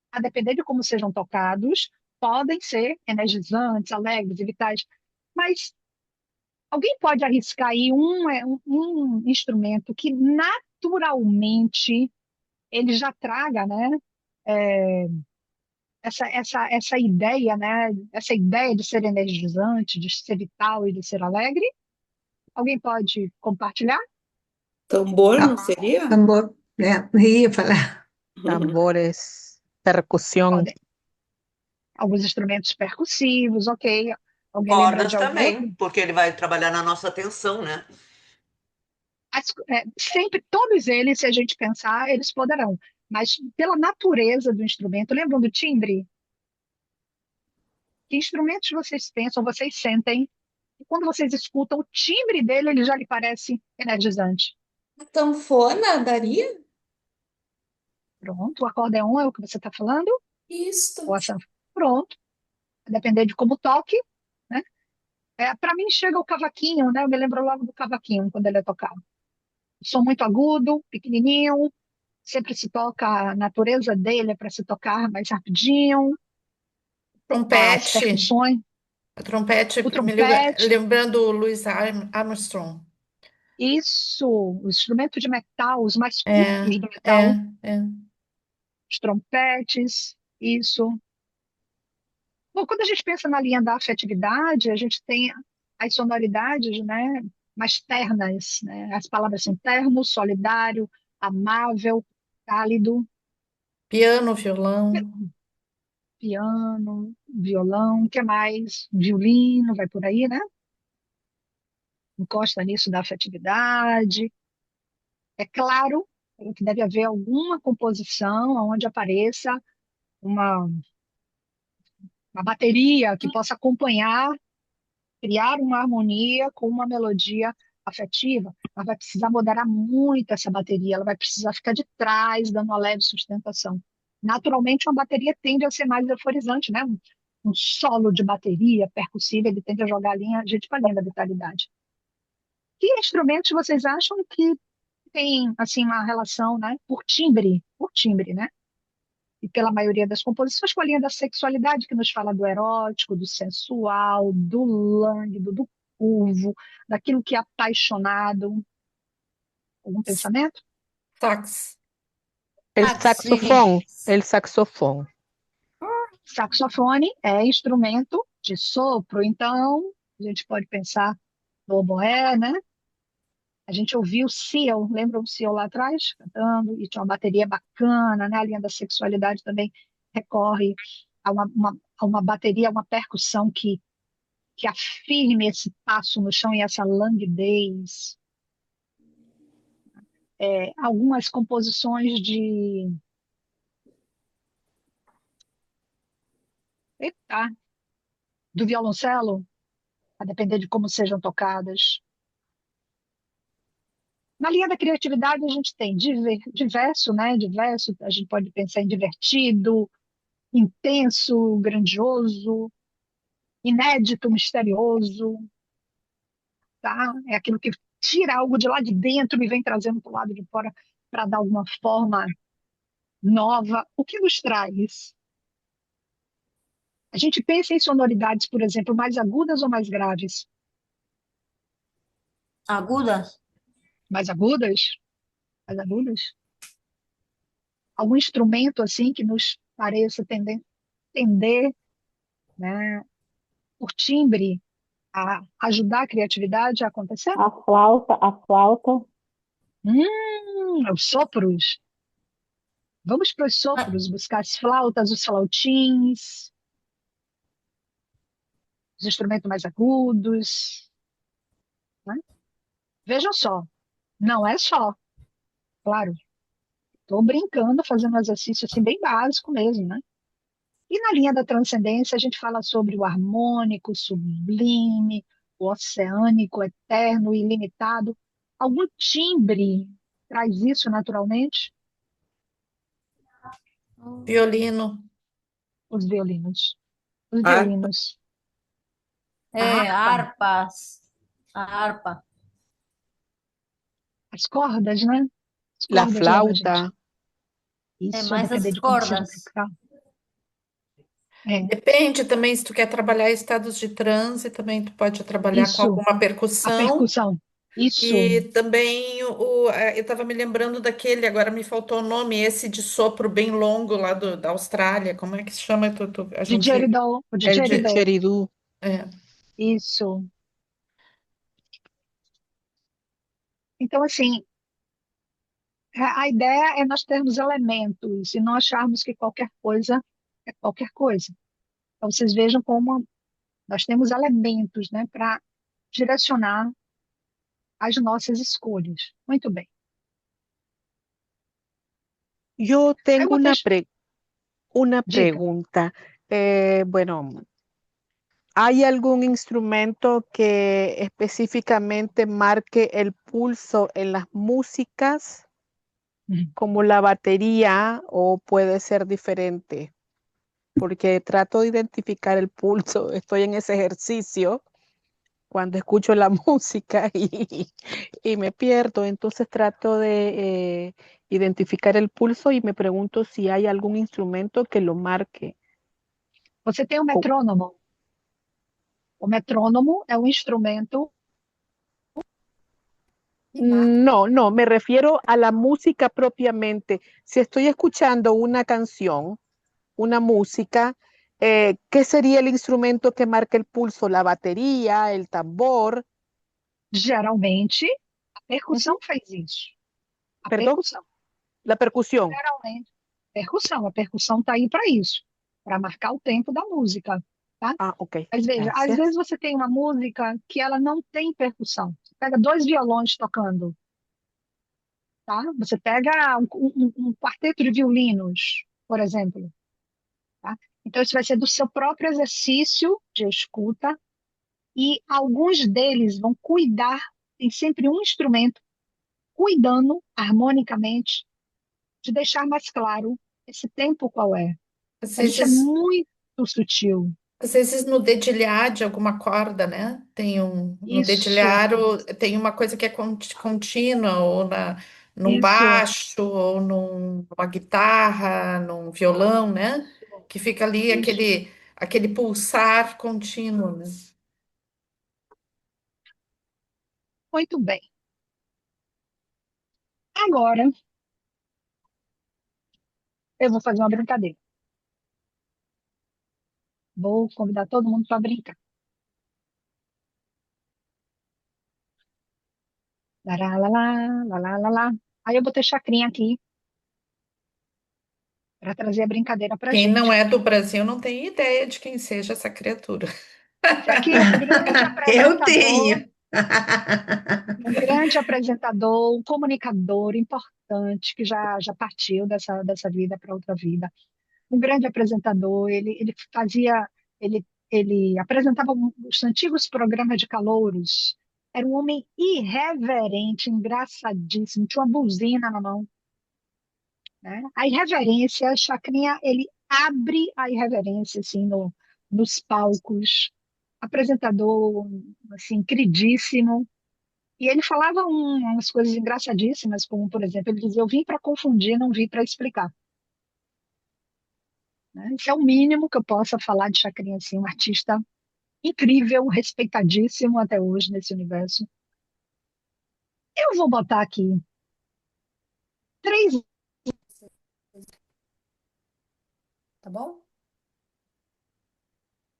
a depender de como sejam tocados, podem ser energizantes, alegres e vitais, mas alguém pode arriscar aí um instrumento que naturalmente ele já traga, né, é, essa ideia, né, essa ideia de ser energizante, de ser vital e de ser alegre? Alguém pode compartilhar? Tambor, não seria? Tambor, ia falar. Tambores, percusión. Podem. Alguns instrumentos percussivos, ok. Alguém lembra Cordas de algum? também, porque ele vai trabalhar na nossa atenção, né? Sempre, todos eles, se a gente pensar, eles poderão. Mas pela natureza do instrumento, lembram do timbre? Que instrumentos vocês pensam, vocês sentem, e quando vocês escutam o timbre dele, ele já lhe parece energizante? A sanfona daria? Pronto, o acordeon é o que você está falando? Isso. Ou a sanfona? Pronto, vai depender de como toque, né? Para mim chega o cavaquinho, né? Eu me lembro logo do cavaquinho, quando ele é tocado. Som muito agudo, pequenininho, sempre se toca, a natureza dele é para se tocar mais rapidinho. As Trompete. percussões, Trompete, o trompete, lembrando o Louis Armstrong. isso, o instrumento de metal, os mais É, curtos do metal, é. os trompetes, isso. Bom, quando a gente pensa na linha da afetividade, a gente tem as sonoridades, né, mais ternas, né? As palavras são terno, solidário, amável, cálido, Piano, violão. piano, violão, o que mais? Violino, vai por aí, né? Encosta nisso da afetividade. É claro que deve haver alguma composição onde apareça uma, uma bateria que possa acompanhar, criar uma harmonia com uma melodia afetiva. Ela vai precisar moderar muito essa bateria, ela vai precisar ficar de trás, dando uma leve sustentação. Naturalmente, uma bateria tende a ser mais euforizante, né? Um solo de bateria percussiva, ele tende a jogar a gente para a linha da vitalidade. Que instrumentos vocês acham que tem assim uma relação, né, por timbre, né? E pela maioria das composições com a linha da sexualidade, que nos fala do erótico, do sensual, do lânguido, do curvo, daquilo que é apaixonado. Algum pensamento? Sax. El saxofón, el saxofón. Saxofone é instrumento de sopro, então a gente pode pensar no oboé, né? A gente ouviu o Seal, lembra o Seal lá atrás, cantando, e tinha uma bateria bacana, né? A linha da sexualidade também recorre a uma bateria, uma percussão que afirme esse passo no chão e essa languidez. Algumas composições do violoncelo, a depender de como sejam tocadas. Na linha da criatividade, a gente tem diverso, né? Diverso, a gente pode pensar em divertido, intenso, grandioso, inédito, misterioso, tá? É aquilo que tira algo de lá de dentro e vem trazendo para o lado de fora para dar alguma forma nova. O que nos traz? A gente pensa em sonoridades, por exemplo, mais agudas ou mais graves? Agudas? Mais agudas? Mais agudas? Algum instrumento assim que nos pareça tendente? entender, né, por timbre, a ajudar a criatividade a acontecer? A flauta. Os sopros. Vamos para os sopros, buscar as flautas, os flautins, os instrumentos mais agudos, né? Vejam só, não é só, claro, estou brincando, fazendo um exercício assim bem básico mesmo, né? E na linha da transcendência a gente fala sobre o harmônico, o sublime, o oceânico, o eterno, o ilimitado. Algum timbre traz isso naturalmente? Violino. Os violinos. Os Harpa. violinos. A É, harpa, harpas. A harpa. as cordas, né? As La cordas levam a gente. flauta. É Isso, a mais depender as de como seja cordas. musical. É, Depende também, se tu quer trabalhar estados de transe, também tu pode trabalhar com isso, alguma a percussão. percussão. Isso, E também eu estava me lembrando daquele, agora me faltou o nome, esse de sopro bem longo lá da Austrália. Como é que se chama? A gente. didgeridoo, o El didgeridoo. didgeridoo. É. Isso. Então, assim, a ideia é nós termos elementos e não acharmos que qualquer coisa é qualquer coisa. Então, vocês vejam como nós temos elementos, né, para direcionar as nossas escolhas. Muito bem. Yo Aí eu tengo botei, una diga, pregunta. Bueno, ¿hay algún instrumento que específicamente marque el pulso en las músicas, como la batería, o puede ser diferente? Porque trato de identificar el pulso, estoy en ese ejercicio cuando escucho la música y me pierdo, entonces trato de identificar el pulso y me pregunto si hay algún instrumento que lo marque. você tem o Co- metrônomo. O metrônomo é um instrumento que marca. No, me refiero a la música propiamente. Si estoy escuchando una canción, una música, ¿qué sería el instrumento que marca el pulso? ¿La batería, el tambor? Geralmente, a percussão Ujú. faz isso. A Perdón, percussão. la percusión. Geralmente, percussão. A percussão está aí para isso, para marcar o tempo da música, tá? Ah, ok, Mas veja, às gracias. vezes você tem uma música que ela não tem percussão. Você pega dois violões tocando, tá? Você pega um quarteto de violinos, por exemplo, tá? Então, isso vai ser do seu próprio exercício de escuta e alguns deles vão cuidar, tem sempre um instrumento cuidando harmonicamente de deixar mais claro esse tempo qual é. Às Mas isso é vezes, muito sutil. às vezes no dedilhar de alguma corda, né? No Isso, dedilhar tem uma coisa que é contínua, ou num isso, baixo, ou numa guitarra, num violão, né? Que fica ali isso. aquele pulsar contínuo, né? Muito bem. Agora, eu vou fazer uma brincadeira. Vou convidar todo mundo para brincar. Lará, lá, lá, lá, lá, lá, lá. Aí eu botei chacrinha aqui para trazer a brincadeira para Quem não gente. é do Brasil não tem ideia de quem seja essa criatura. Esse aqui é Eu tenho. um grande apresentador, um comunicador importante que já partiu dessa vida para outra vida. Um grande apresentador, ele fazia, ele apresentava os antigos programas de calouros. Era um homem irreverente, engraçadíssimo, tinha uma buzina na mão, né? A irreverência, a Chacrinha, ele abre a irreverência assim nos palcos. Apresentador, assim, queridíssimo. E ele falava umas coisas engraçadíssimas, como, por exemplo, ele dizia: eu vim para confundir, não vim para explicar. Né? Isso é o mínimo que eu possa falar de Chacrinha, assim, um artista incrível, respeitadíssimo até hoje nesse universo. Eu vou botar aqui três, Tá bom?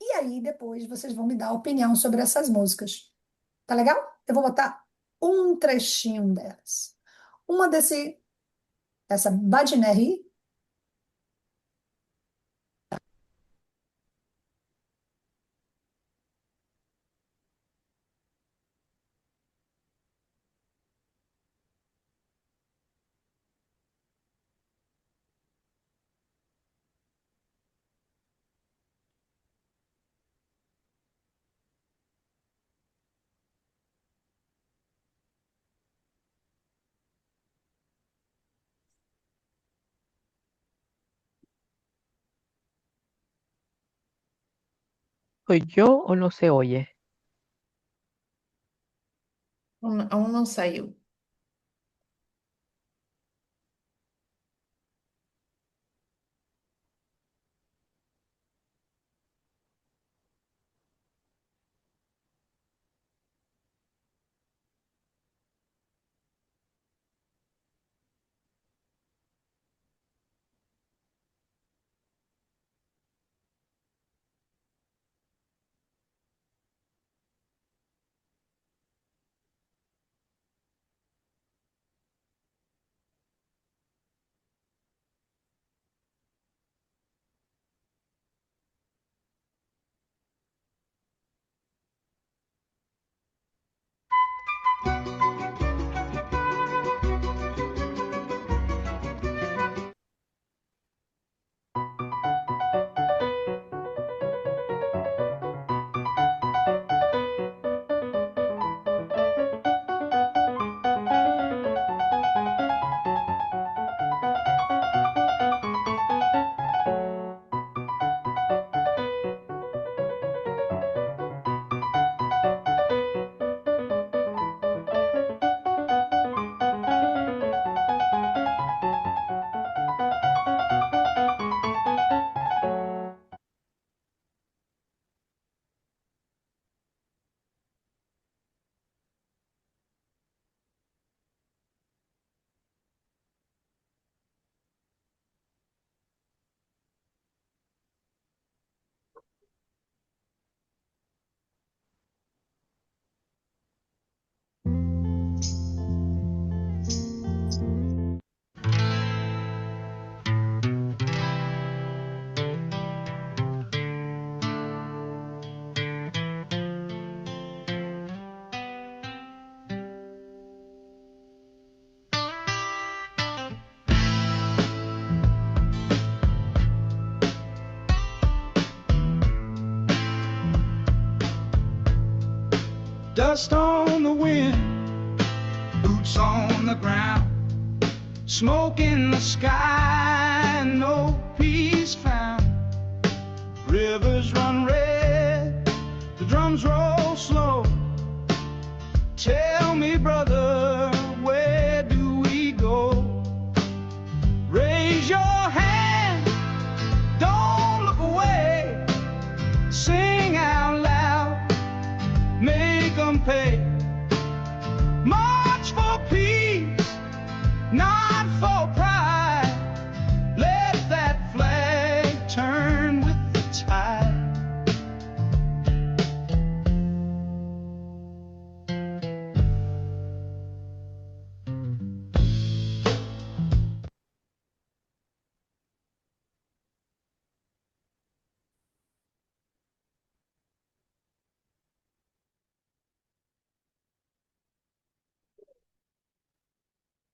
E aí depois vocês vão me dar a opinião sobre essas músicas. Tá legal? Eu vou botar um trechinho delas. Uma essa Badineri. ¿Soy yo o no se oye? Um não saiu. Dust on the wind, boots on the ground, smoke in the sky, no peace found. Rivers run red, the drums roll slow. Tell me, brother, where do we go? Raise your hand, don't look away. Sing out loud, make them pay. March for peace, not for pride. Let that flag turn with the tide.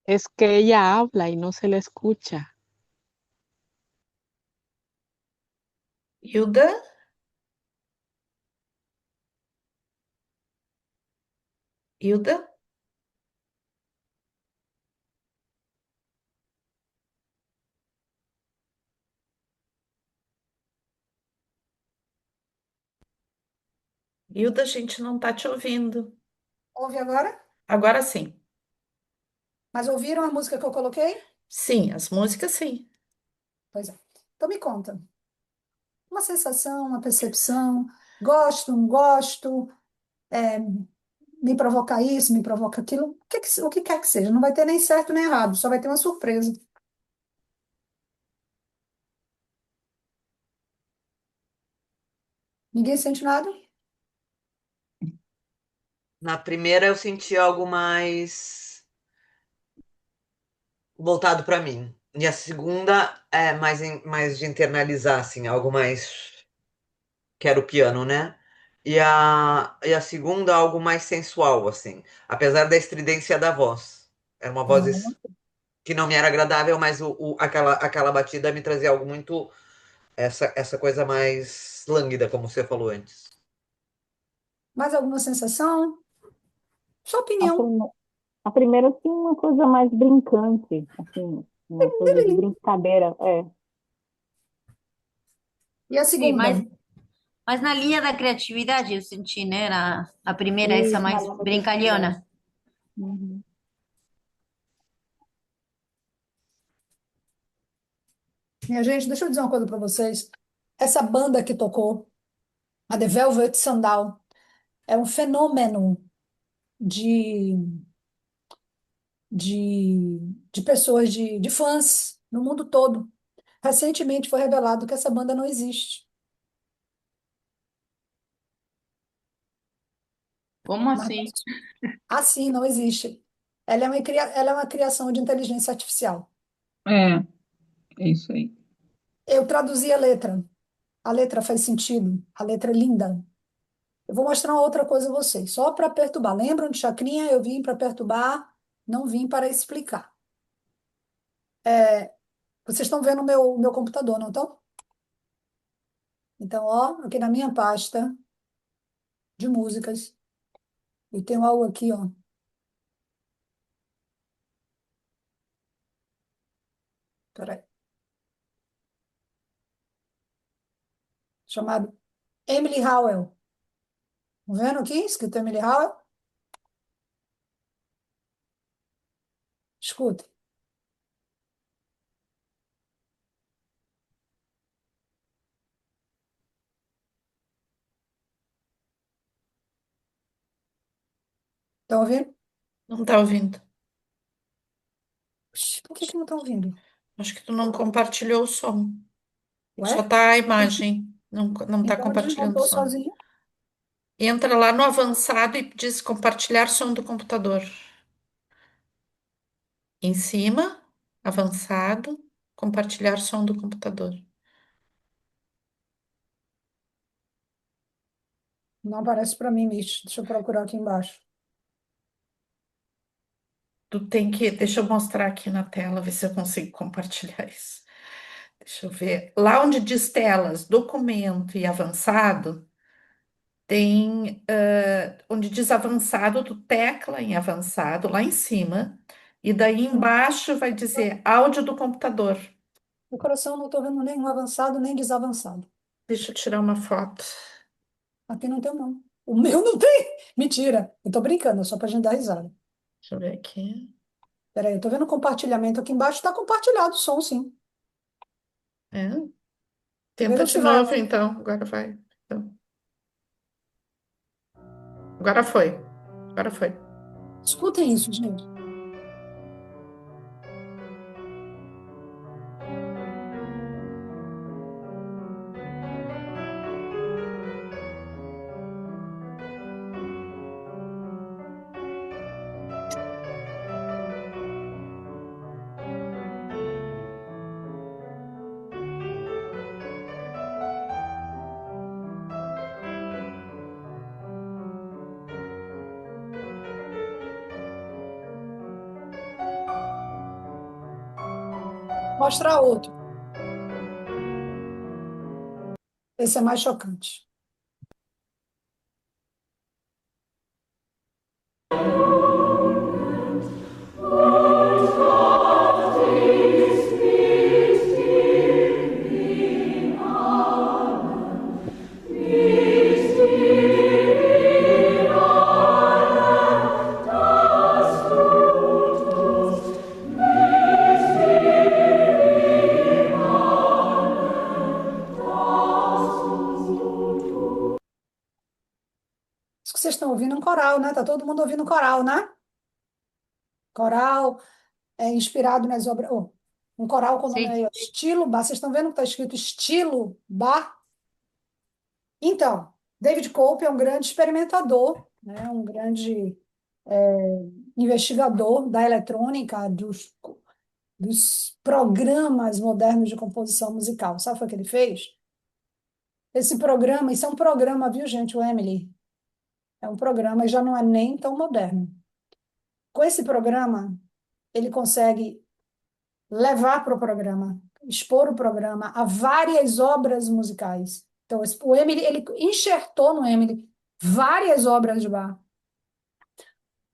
Es que ella habla y no se le escucha. Hilda? Hilda? Hilda, a gente não tá te ouvindo. Ouve agora? Agora sim. Mas ouviram a música que eu coloquei? Sim, as músicas sim. Pois é. Então me conta. Uma sensação, uma percepção, gosto, não gosto, é, me provoca isso, me provoca aquilo, o que quer que seja, não vai ter nem certo nem errado, só vai ter uma surpresa. Ninguém sente nada? Na primeira eu senti algo mais voltado para mim. E a segunda é mais de internalizar, assim, algo mais que era o piano, né? E a segunda, algo mais sensual, assim, apesar da estridência da voz. Era uma voz que não me era agradável, mas aquela batida me trazia algo muito, essa coisa mais lânguida, como você falou antes. Mais alguma sensação? Sua A, opinião. prime- a primeira, assim, uma coisa mais brincante, assim, uma coisa de brincadeira, é. E a Sim, segunda? mas na linha da criatividade eu senti, né? A primeira, essa Isso, na mais linha da criatividade. brincalhona. Uhum. Minha gente, deixa eu dizer uma coisa para vocês. Essa banda que tocou, a The Velvet Sundown, é um fenômeno de, de pessoas, de fãs no mundo todo. Recentemente foi revelado que essa banda não existe. Como Mas assim? assim, não existe. Ela é uma criação de inteligência artificial. É, é isso aí. Eu traduzi a letra. A letra faz sentido. A letra é linda. Eu vou mostrar uma outra coisa a vocês, só para perturbar. Lembram de Chacrinha? Eu vim para perturbar, não vim para explicar. Vocês estão vendo o meu computador, não estão? Então, ó, aqui na minha pasta de músicas, eu tenho algo aqui, ó. Peraí. Chamado Emily Howell. Estão vendo aqui? Escrito Emily Howell? Escuta. Estão ouvindo? Não tá ouvindo. Oxi, por que que não estão ouvindo? Acho que tu não compartilhou o som. Ué? Só tá a imagem. Não tá Então compartilhando o desmontou som. sozinho. Entra lá no avançado e diz compartilhar som do computador. Em cima, avançado, compartilhar som do computador. Não aparece para mim, Mitch. Deixa eu procurar aqui embaixo. Tu tem que. Deixa eu mostrar aqui na tela, ver se eu consigo compartilhar isso. Deixa eu ver. Lá onde diz telas, documento e avançado, tem. Onde diz avançado, tu tecla em avançado, lá em cima, e daí embaixo vai dizer áudio do computador. No coração não estou vendo nenhum avançado nem desavançado. Deixa eu tirar uma foto. Aqui não tem, não. O meu não tem. Mentira. Eu tô brincando, é só pra gente dar risada. Deixa eu ver aqui. Peraí, eu tô vendo compartilhamento aqui embaixo. Tá compartilhado o som, sim. É. Tô Tenta vendo de se vai. novo, então. Agora vai. Então. Agora foi. Agora foi. Escutem isso, gente. Mostrar outro. Esse é mais chocante. Isso que vocês estão ouvindo é um coral, né? Tá todo mundo ouvindo coral, né? Coral é inspirado nas obras. Oh, um coral com o nome Sim. aí, ó, estilo bar. Vocês estão vendo que está escrito estilo bar? Então, David Cope é um grande experimentador, né? Um grande investigador da eletrônica, dos programas modernos de composição musical. Sabe o que foi que ele fez? Esse programa, isso é um programa, viu, gente, o Emily? É um programa e já não é nem tão moderno. Com esse programa, ele consegue levar para o programa, expor o programa a várias obras musicais. Então, o Emily, ele enxertou no Emily várias obras de Bach.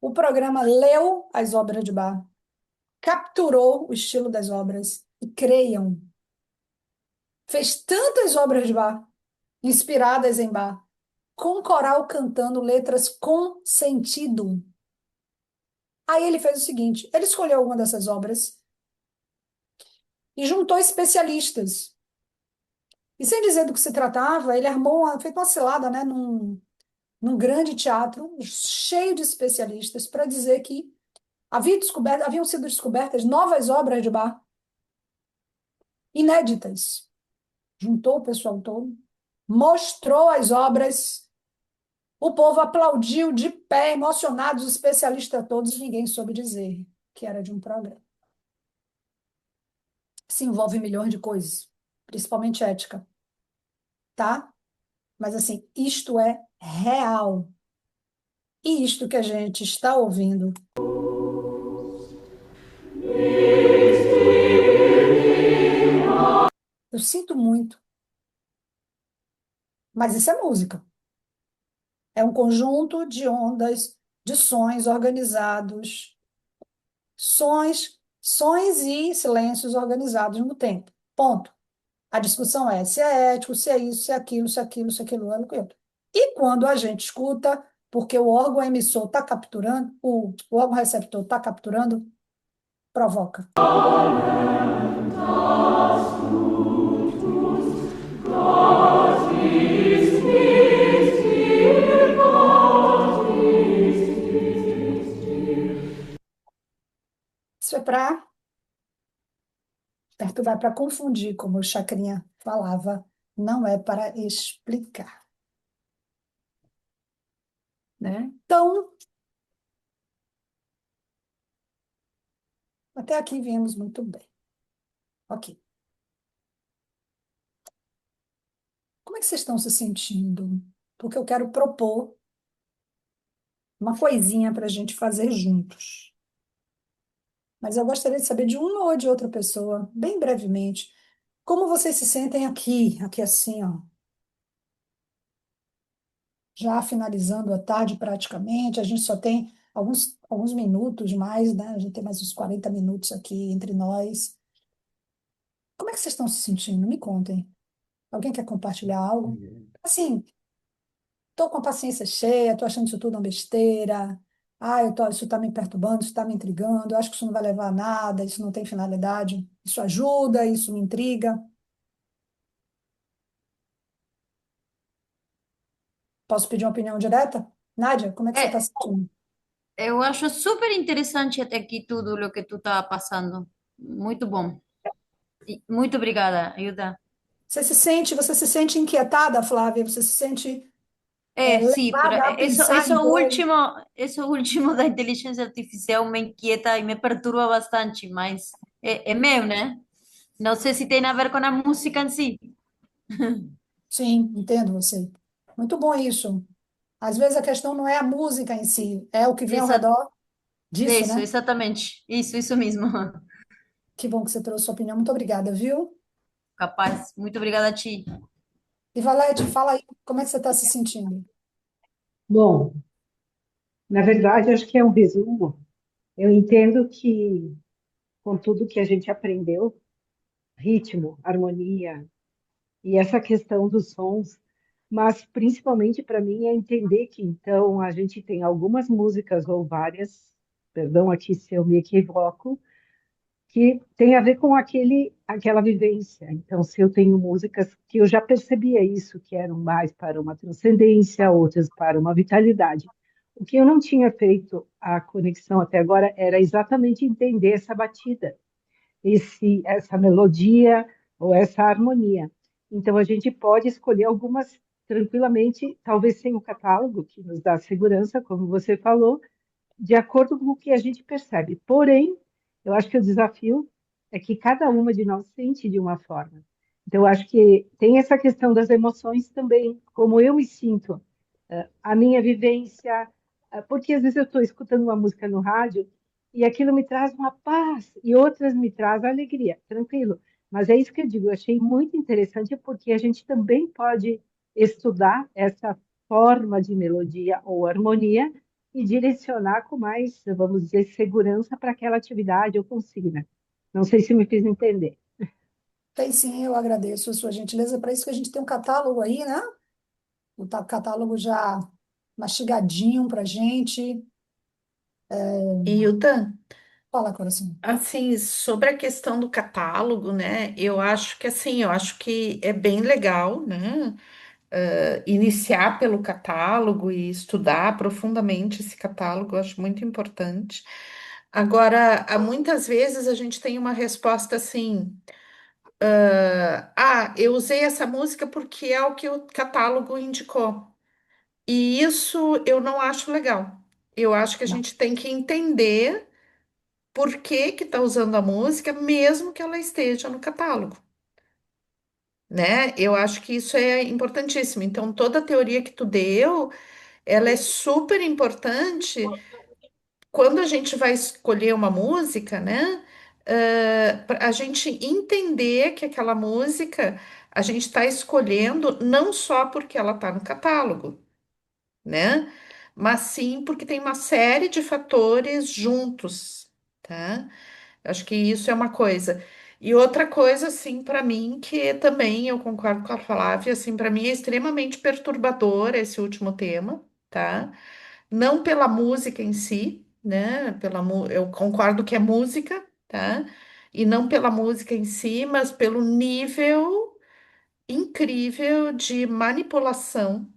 O programa leu as obras de Bach, capturou o estilo das obras e, creiam, fez tantas obras de Bach, inspiradas em Bach, com coral cantando letras com sentido. Aí ele fez o seguinte, ele escolheu alguma dessas obras e juntou especialistas. E sem dizer do que se tratava, ele fez uma cilada, né, num grande teatro, cheio de especialistas, para dizer que haviam sido descobertas novas obras de Bach, inéditas. Juntou o pessoal todo, mostrou as obras, o povo aplaudiu de pé, emocionados, os especialistas todos, e ninguém soube dizer que era de um programa. Se envolve milhões de coisas, principalmente ética, tá? Mas, assim, isto é real. E isto que a gente está ouvindo. Eu sinto muito. Mas isso é música. É um conjunto de ondas, de sons organizados. Sons e silêncios organizados no tempo. Ponto. A discussão é se é ético, se é isso, se é aquilo, se é aquilo, se é aquilo, aquilo. E quando a gente escuta, porque o órgão emissor está capturando, o órgão receptor está capturando, provoca. Isso é para perturbar, para confundir, como o Chacrinha falava, não é para explicar. Né? Então, até aqui viemos muito bem. Ok. Como é que vocês estão se sentindo? Porque eu quero propor uma coisinha para a gente fazer juntos. Mas eu gostaria de saber de uma ou de outra pessoa, bem brevemente, como vocês se sentem aqui assim, ó. Já finalizando a tarde praticamente, a gente só tem alguns minutos mais, né? A gente tem mais uns 40 minutos aqui entre nós. Como é que vocês estão se sentindo? Me contem. Alguém quer compartilhar algo? Assim, estou com a paciência cheia, estou achando isso tudo uma besteira. Isso está me perturbando, isso está me intrigando, eu acho que isso não vai levar a nada, isso não tem finalidade. Isso ajuda, isso me intriga. Posso pedir uma opinião direta? Nádia, como é que você está se sentindo? Eu acho super interessante até aqui tudo o que tu está passando. Muito bom. E muito obrigada, Hilda. Você se sente inquietada, Flávia? Você se sente Sí, pero levada a pensar em coisas? eso último da inteligência artificial me inquieta e me perturba bastante, mas é meu, né? Não sei se tem a ver com a música em si. Sim, entendo você. Muito bom isso. Às vezes a questão não é a música em si, é o que vem ao Exa redor disso, isso, né? exatamente. Isso mesmo. Que bom que você trouxe sua opinião. Muito obrigada, viu? Capaz. Muito obrigada a ti. E Valete, fala aí, como é que você está se sentindo? Bom, na verdade, acho que é um resumo. Eu entendo que, com tudo que a gente aprendeu, ritmo, harmonia e essa questão dos sons, mas principalmente para mim é entender que, então, a gente tem algumas músicas ou várias, perdão aqui se eu me equivoco, que tem a ver com aquela vivência. Então, se eu tenho músicas que eu já percebia isso, que eram mais para uma transcendência, outras para uma vitalidade. O que eu não tinha feito a conexão até agora era exatamente entender essa batida, essa melodia ou essa harmonia. Então, a gente pode escolher algumas tranquilamente, talvez sem o catálogo, que nos dá segurança, como você falou, de acordo com o que a gente percebe. Porém, eu acho que o desafio é que cada uma de nós sente de uma forma. Então, eu acho que tem essa questão das emoções também, como eu me sinto, a minha vivência, porque às vezes eu estou escutando uma música no rádio e aquilo me traz uma paz e outras me traz alegria, tranquilo. Mas é isso que eu digo, eu achei muito interessante porque a gente também pode estudar essa forma de melodia ou harmonia e direcionar com mais, vamos dizer, segurança para aquela atividade ou consigna. Não sei se me fiz entender. Tem sim, eu agradeço a sua gentileza. Para isso que a gente tem um catálogo aí, né? O catálogo já mastigadinho para gente. E Hilda, Fala, coração. assim, sobre a questão do catálogo, né? Eu acho que assim, eu acho que é bem legal, né? Iniciar pelo catálogo e estudar profundamente esse catálogo, eu acho muito importante. Agora, muitas vezes a gente tem uma resposta assim: eu usei essa música porque é o que o catálogo indicou. E isso eu não acho legal. Eu acho que a Não, gente tem que entender por que que tá usando a música, mesmo que ela esteja no catálogo, né? Eu acho que isso é importantíssimo. Então, toda a teoria que tu deu, ela é super importante quando a gente vai escolher uma música, né? Pra a gente entender que aquela música a gente está escolhendo não só porque ela está no catálogo, né? Mas sim porque tem uma série de fatores juntos, tá? Acho que isso é uma coisa. E outra coisa, assim, para mim, que também eu concordo com a Flávia, assim, para mim é extremamente perturbador esse último tema, tá? Não pela música em si, né? Eu concordo que é música, tá? E não pela música em si, mas pelo nível incrível de manipulação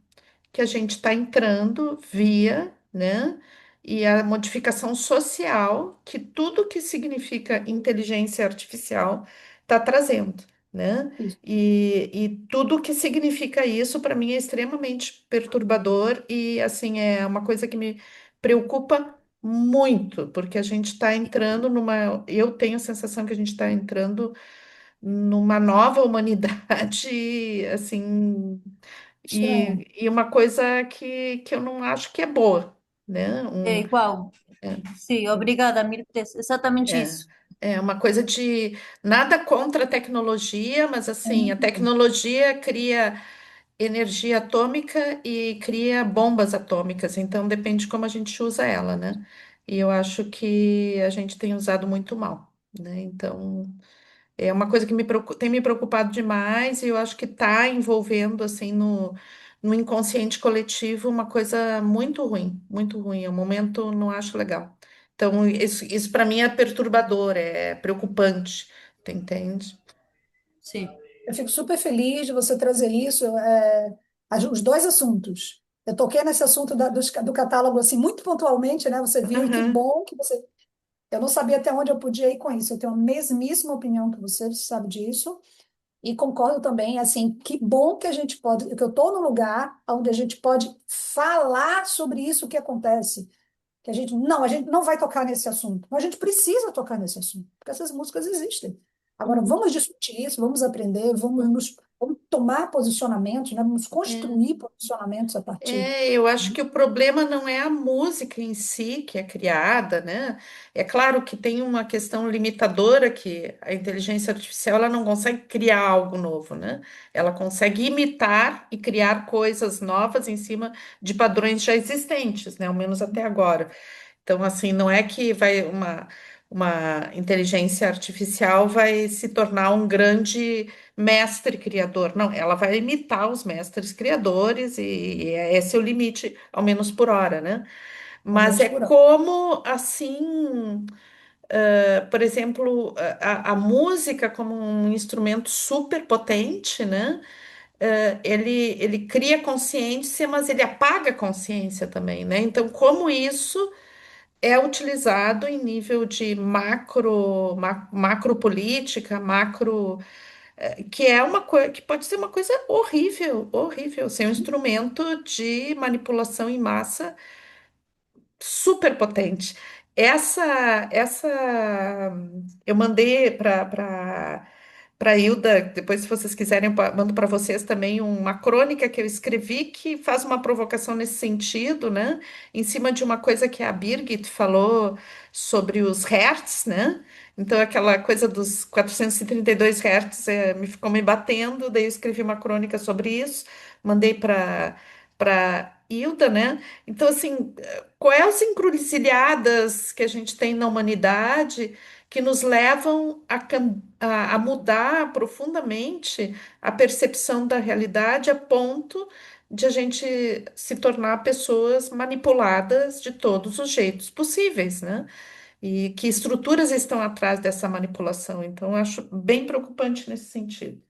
que a gente está entrando via, né? E a modificação social que tudo que significa inteligência artificial está trazendo, né? isso. E tudo que significa isso, para mim, é extremamente perturbador e, assim, é uma coisa que me preocupa muito, porque a gente está entrando numa. Eu tenho a sensação que a gente está entrando numa nova humanidade, assim, Estranho. e uma coisa que eu não acho que é boa, né? É igual. Sim, obrigada, Mirtes. Exatamente É, isso. é uma coisa de nada contra a tecnologia, mas assim, a tecnologia cria energia atômica e cria bombas atômicas, então depende de como a gente usa ela, né? E eu acho que a gente tem usado muito mal, né? Então. É uma coisa que tem me preocupado demais e eu acho que está envolvendo, assim, no inconsciente coletivo uma coisa muito ruim, muito ruim. É um momento, não acho legal. Então, isso para mim é perturbador, é preocupante, tu entende? Sim. Eu fico super feliz de você trazer isso, os dois assuntos. Eu toquei nesse assunto do catálogo assim muito pontualmente, né? Você viu e que Aham. bom que você. Eu não sabia até onde eu podia ir com isso. Eu tenho a mesmíssima opinião que você sabe disso. E concordo também, assim, que bom que a gente pode, que eu estou no lugar onde a gente pode falar sobre isso que acontece. Que a gente não vai tocar nesse assunto. Mas a gente precisa tocar nesse assunto, porque essas músicas existem. Agora, Uhum. vamos discutir isso, vamos aprender, vamos tomar posicionamentos, né? Vamos É. construir posicionamentos a partir. Eu acho que o problema não é a música em si que é criada, né? É claro que tem uma questão limitadora que a inteligência artificial ela não consegue criar algo novo, né? Ela consegue imitar e criar coisas novas em cima de padrões já existentes, né? Ao menos até agora. Então, assim, não é que uma inteligência artificial vai se tornar um grande mestre criador. Não, ela vai imitar os mestres criadores e esse é o limite, ao menos por hora, né? Ao Mas menos é por hora. como, assim, por exemplo, a música como um instrumento super potente, né? Ele cria consciência, mas ele apaga a consciência também, né? Então, como isso é utilizado em nível de macro política, macro que é uma coisa que pode ser uma coisa horrível, horrível, ser um instrumento de manipulação em massa super potente. Essa eu mandei para Hilda, depois se vocês quiserem, eu mando para vocês também uma crônica que eu escrevi que faz uma provocação nesse sentido, né? Em cima de uma coisa que a Birgit falou sobre os hertz, né? Então aquela coisa dos 432 hertz me ficou me batendo, daí eu escrevi uma crônica sobre isso, mandei para Hilda, né? Então, assim, quais as encruzilhadas que a gente tem na humanidade que nos levam a mudar profundamente a percepção da realidade a ponto de a gente se tornar pessoas manipuladas de todos os jeitos possíveis, né? E que estruturas estão atrás dessa manipulação. Então, eu acho bem preocupante nesse sentido.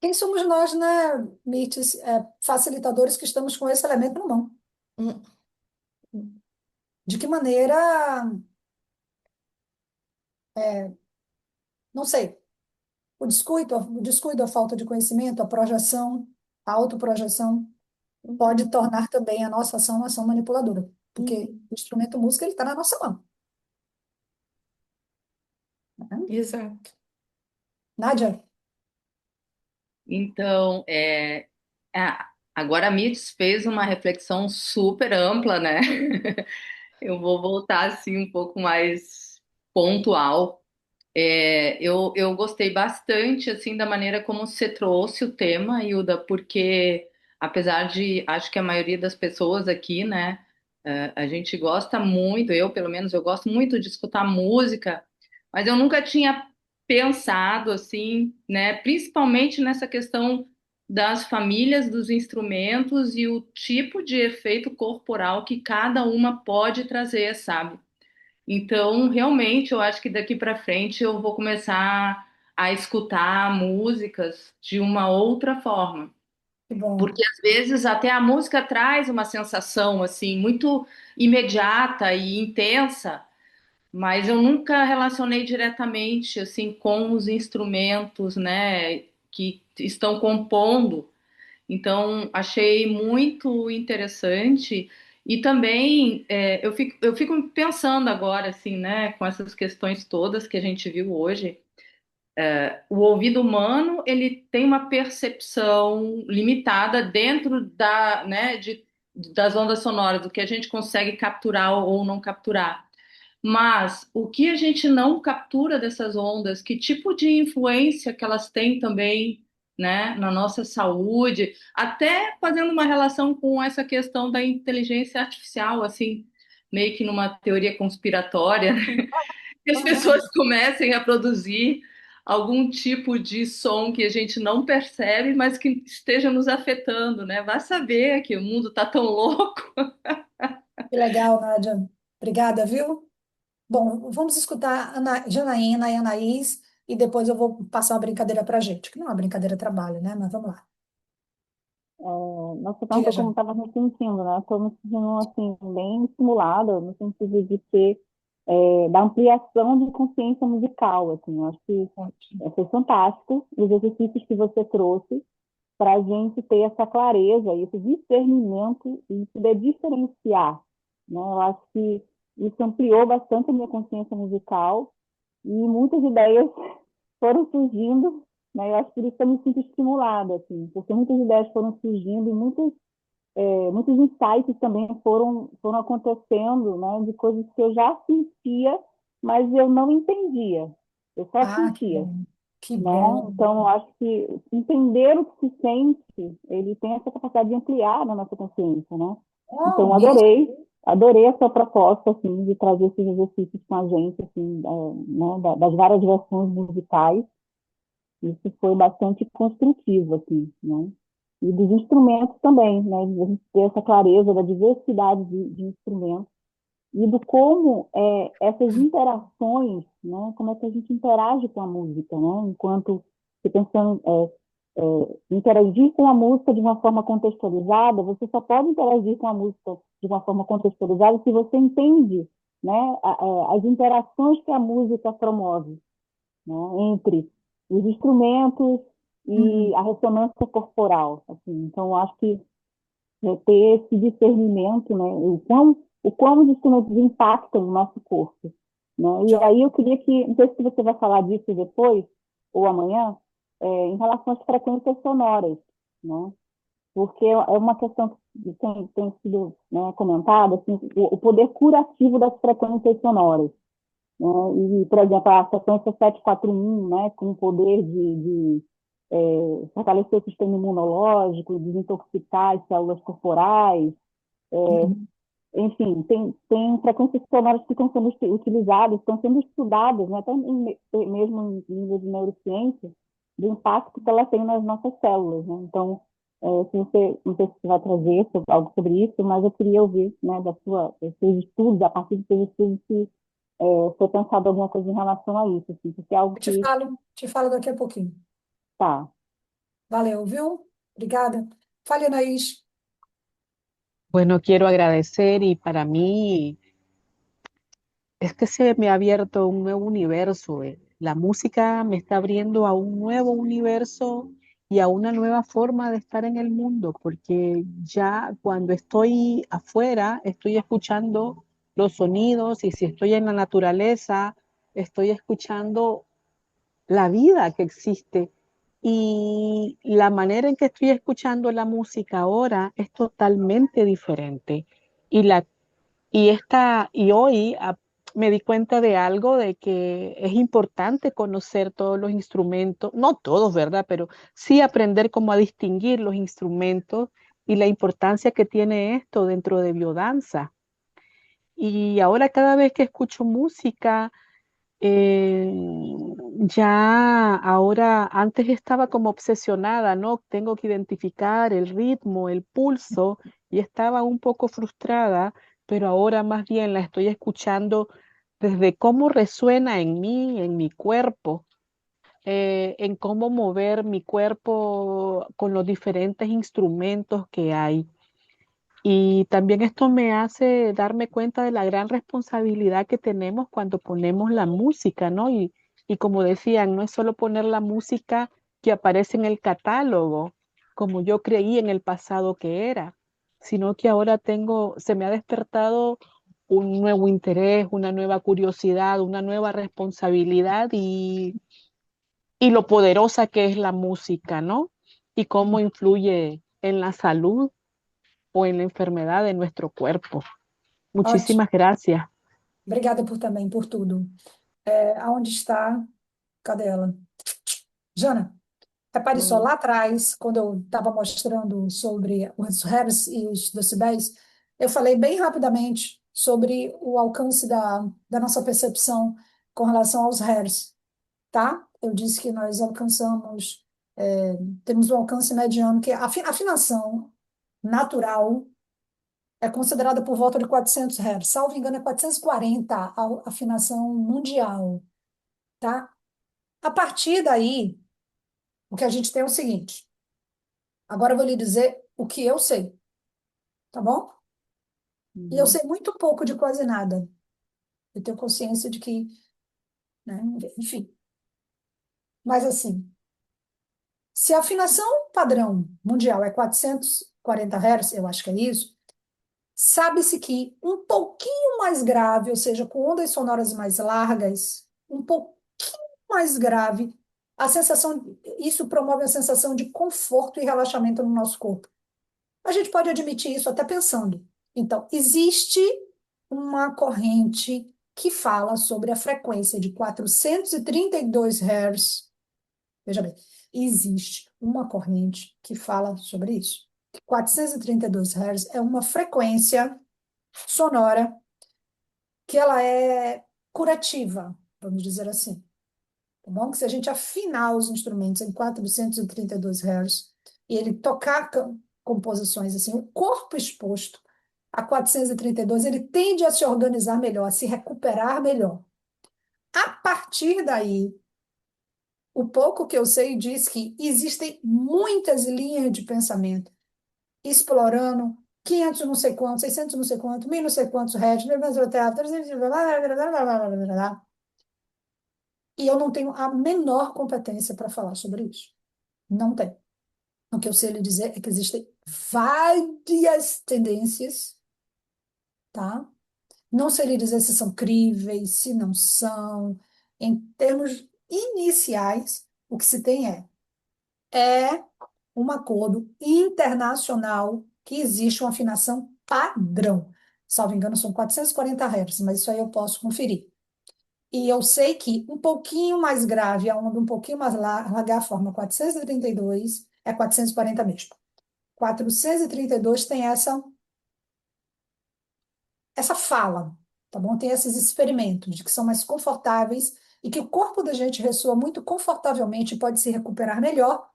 Quem somos nós, né, Mirtes, facilitadores que estamos com esse elemento na mão? Hum, De que maneira, não sei, o descuido, a falta de conhecimento, a projeção, a autoprojeção, pode tornar também a nossa ação uma ação manipuladora, porque o instrumento música ele está na nossa mão, né? Exato. Nádia, Então, agora a Mitz fez uma reflexão super ampla, né? Eu vou voltar assim um pouco mais pontual. Eu gostei bastante assim da maneira como você trouxe o tema, Hilda, porque apesar de acho que a maioria das pessoas aqui, né, a gente gosta muito, eu pelo menos eu gosto muito de escutar música, mas eu nunca tinha pensado assim, né, principalmente nessa questão das famílias dos instrumentos e o tipo de efeito corporal que cada uma pode trazer, sabe? Então, realmente, eu acho que daqui para frente eu vou começar a escutar músicas de uma outra forma, que bom. porque às vezes até a música traz uma sensação assim muito imediata e intensa, mas eu nunca relacionei diretamente assim com os instrumentos, né, que estão compondo. Então, achei muito interessante. E também eu fico pensando agora, assim, né, com essas questões todas que a gente viu hoje, o ouvido humano ele tem uma percepção limitada dentro né, das ondas sonoras, do que a gente consegue capturar ou não capturar. Mas o que a gente não captura dessas ondas, que tipo de influência que elas têm também, né, na nossa saúde, até fazendo uma relação com essa questão da inteligência artificial, assim, meio que numa teoria conspiratória, que as pessoas comecem a produzir algum tipo de som que a gente não percebe, mas que esteja nos afetando, né? Vai saber que o mundo tá tão louco. Que legal, Nádia. Obrigada, viu? Bom, vamos escutar Janaína e Anaís e depois eu vou passar uma brincadeira para a gente, que não é uma brincadeira de trabalho, né? Mas vamos lá. Nossa, Diga, perguntou como Jana. estava me sentindo, né? Estou me sentindo, assim, bem estimulada, no sentido de ter, da ampliação de consciência musical, assim. Eu acho que foi fantástico os exercícios que você trouxe para a gente ter essa clareza, esse discernimento e poder diferenciar, né? Eu acho que isso ampliou bastante a minha consciência musical e muitas ideias foram surgindo, né? Eu acho que por isso que eu me sinto estimulada, assim, porque muitas ideias foram surgindo e muitos insights também foram acontecendo, né? De coisas que eu já sentia, mas eu não entendia, eu só Ah, que sentia, bom. Que né? bom. Então, eu acho que entender o que se sente, ele tem essa capacidade de ampliar na nossa consciência, né? Oh, Então, mesmo. adorei a sua proposta, assim, de trazer esses exercícios com a gente, assim, né, das várias versões musicais. Isso foi bastante construtivo, assim, né? E dos instrumentos também, né? De a gente ter essa clareza da diversidade de instrumentos e do como essas interações, né? Como é que a gente interage com a música, né? Enquanto você pensando interagir com a música de uma forma contextualizada, você só pode interagir com a música de uma forma contextualizada se você entende, né? As interações que a música promove, né? Entre os instrumentos e Uhum. a ressonância corporal, assim. Então, eu acho que ter esse discernimento, né, o quão os instrumentos impactam o nosso corpo, né? E aí eu queria que, não sei se você vai falar disso depois ou amanhã, em relação às frequências sonoras, né? Porque é uma questão que tem sido, né, comentada, assim, o poder curativo das frequências sonoras, né? E, por exemplo, a frequência 741, né, com o poder de fortalecer o sistema imunológico, desintoxicar as células corporais, Uhum. enfim, tem frequências sonoras que estão sendo utilizadas, estão sendo estudadas, né, até mesmo em nível de neurociência, do impacto que ela tem nas nossas células, né? Então, se você, não sei se você vai trazer algo sobre isso, mas eu queria ouvir, né, dos seus estudos, a partir dos seus estudos, se foi pensado alguma coisa em relação a isso, assim, porque é algo Eu que te falo daqui a pouquinho. tá. Valeu, viu? Obrigada. Fale, Anaís. Bueno, quiero agradecer y para mí es que se me ha abierto un nuevo universo. La música me está abriendo a un nuevo universo y a una nueva forma de estar en el mundo, porque ya cuando estoy afuera, estoy escuchando los sonidos y si estoy en la naturaleza, estoy escuchando la vida que existe. Y la manera en que estoy escuchando la música ahora es totalmente diferente. Y la y hoy me di cuenta de algo, de que es importante conocer todos los instrumentos, no todos, ¿verdad? Pero sí aprender cómo a distinguir los instrumentos y la importancia que tiene esto dentro de biodanza. Y ahora cada vez que escucho música, eh, ya ahora, antes estaba como obsesionada, ¿no? Tengo que identificar el ritmo, el pulso, y estaba un poco frustrada, pero ahora más bien la estoy escuchando desde cómo resuena en mí, en mi cuerpo, en cómo mover mi cuerpo con los diferentes instrumentos que hay. Y también esto me hace darme cuenta de la gran responsabilidad que tenemos cuando ponemos la música, ¿no? Y como decían, no es solo poner la música que aparece en el catálogo, como yo creí en el pasado que era, sino que ahora se me ha despertado un nuevo interés, una nueva curiosidad, una nueva responsabilidad y lo poderosa que es la música, ¿no? Y cómo influye en la salud o en la enfermedad de nuestro cuerpo. Ótimo. Muchísimas gracias. Obrigada também por tudo. Aonde está? Cadê ela? Jana, repare só, lá atrás, quando eu estava mostrando sobre os hertz e os decibéis, eu falei bem rapidamente sobre o alcance da nossa percepção com relação aos hertz, tá? Eu disse que nós alcançamos, temos um alcance mediano, que a afinação natural é considerada por volta de 400 Hz. Salvo engano, é 440 a afinação mundial, tá? A partir daí, o que a gente tem é o seguinte. Agora eu vou lhe dizer o que eu sei, tá bom? E eu sei muito pouco de quase nada. Eu tenho consciência de que, né, enfim. Mas assim, se a afinação padrão mundial é 440 Hz, eu acho que é isso, sabe-se que um pouquinho mais grave, ou seja, com ondas sonoras mais largas, um pouquinho mais grave, isso promove a sensação de conforto e relaxamento no nosso corpo. A gente pode admitir isso até pensando. Então, existe uma corrente que fala sobre a frequência de 432 Hz. Veja bem, existe uma corrente que fala sobre isso. 432 Hz é uma frequência sonora que ela é curativa, vamos dizer assim. Tá bom? Que se a gente afinar os instrumentos em 432 Hz e ele tocar composições assim, o corpo exposto a 432, ele tende a se organizar melhor, a se recuperar melhor. A partir daí, o pouco que eu sei diz que existem muitas linhas de pensamento explorando 500 não sei quantos, 600 não sei quantos, 1000 não sei quantos hertz, E eu não tenho a menor competência para falar sobre isso. Não tenho. O que eu sei lhe dizer é que existem várias tendências, tá? Não sei lhe dizer se são críveis, se não são. Em termos iniciais, o que se tem é um acordo internacional que existe uma afinação padrão. Salvo engano, são 440 Hz, mas isso aí eu posso conferir. E eu sei que um pouquinho mais grave, a onda um pouquinho mais larga, a forma 432, é 440 mesmo. 432 tem essa fala, tá bom? Tem esses experimentos de que são mais confortáveis e que o corpo da gente ressoa muito confortavelmente e pode se recuperar melhor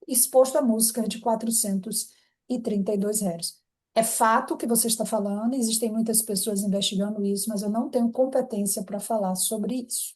exposto a música de 432 Hz. É fato que você está falando, existem muitas pessoas investigando isso, mas eu não tenho competência para falar sobre isso.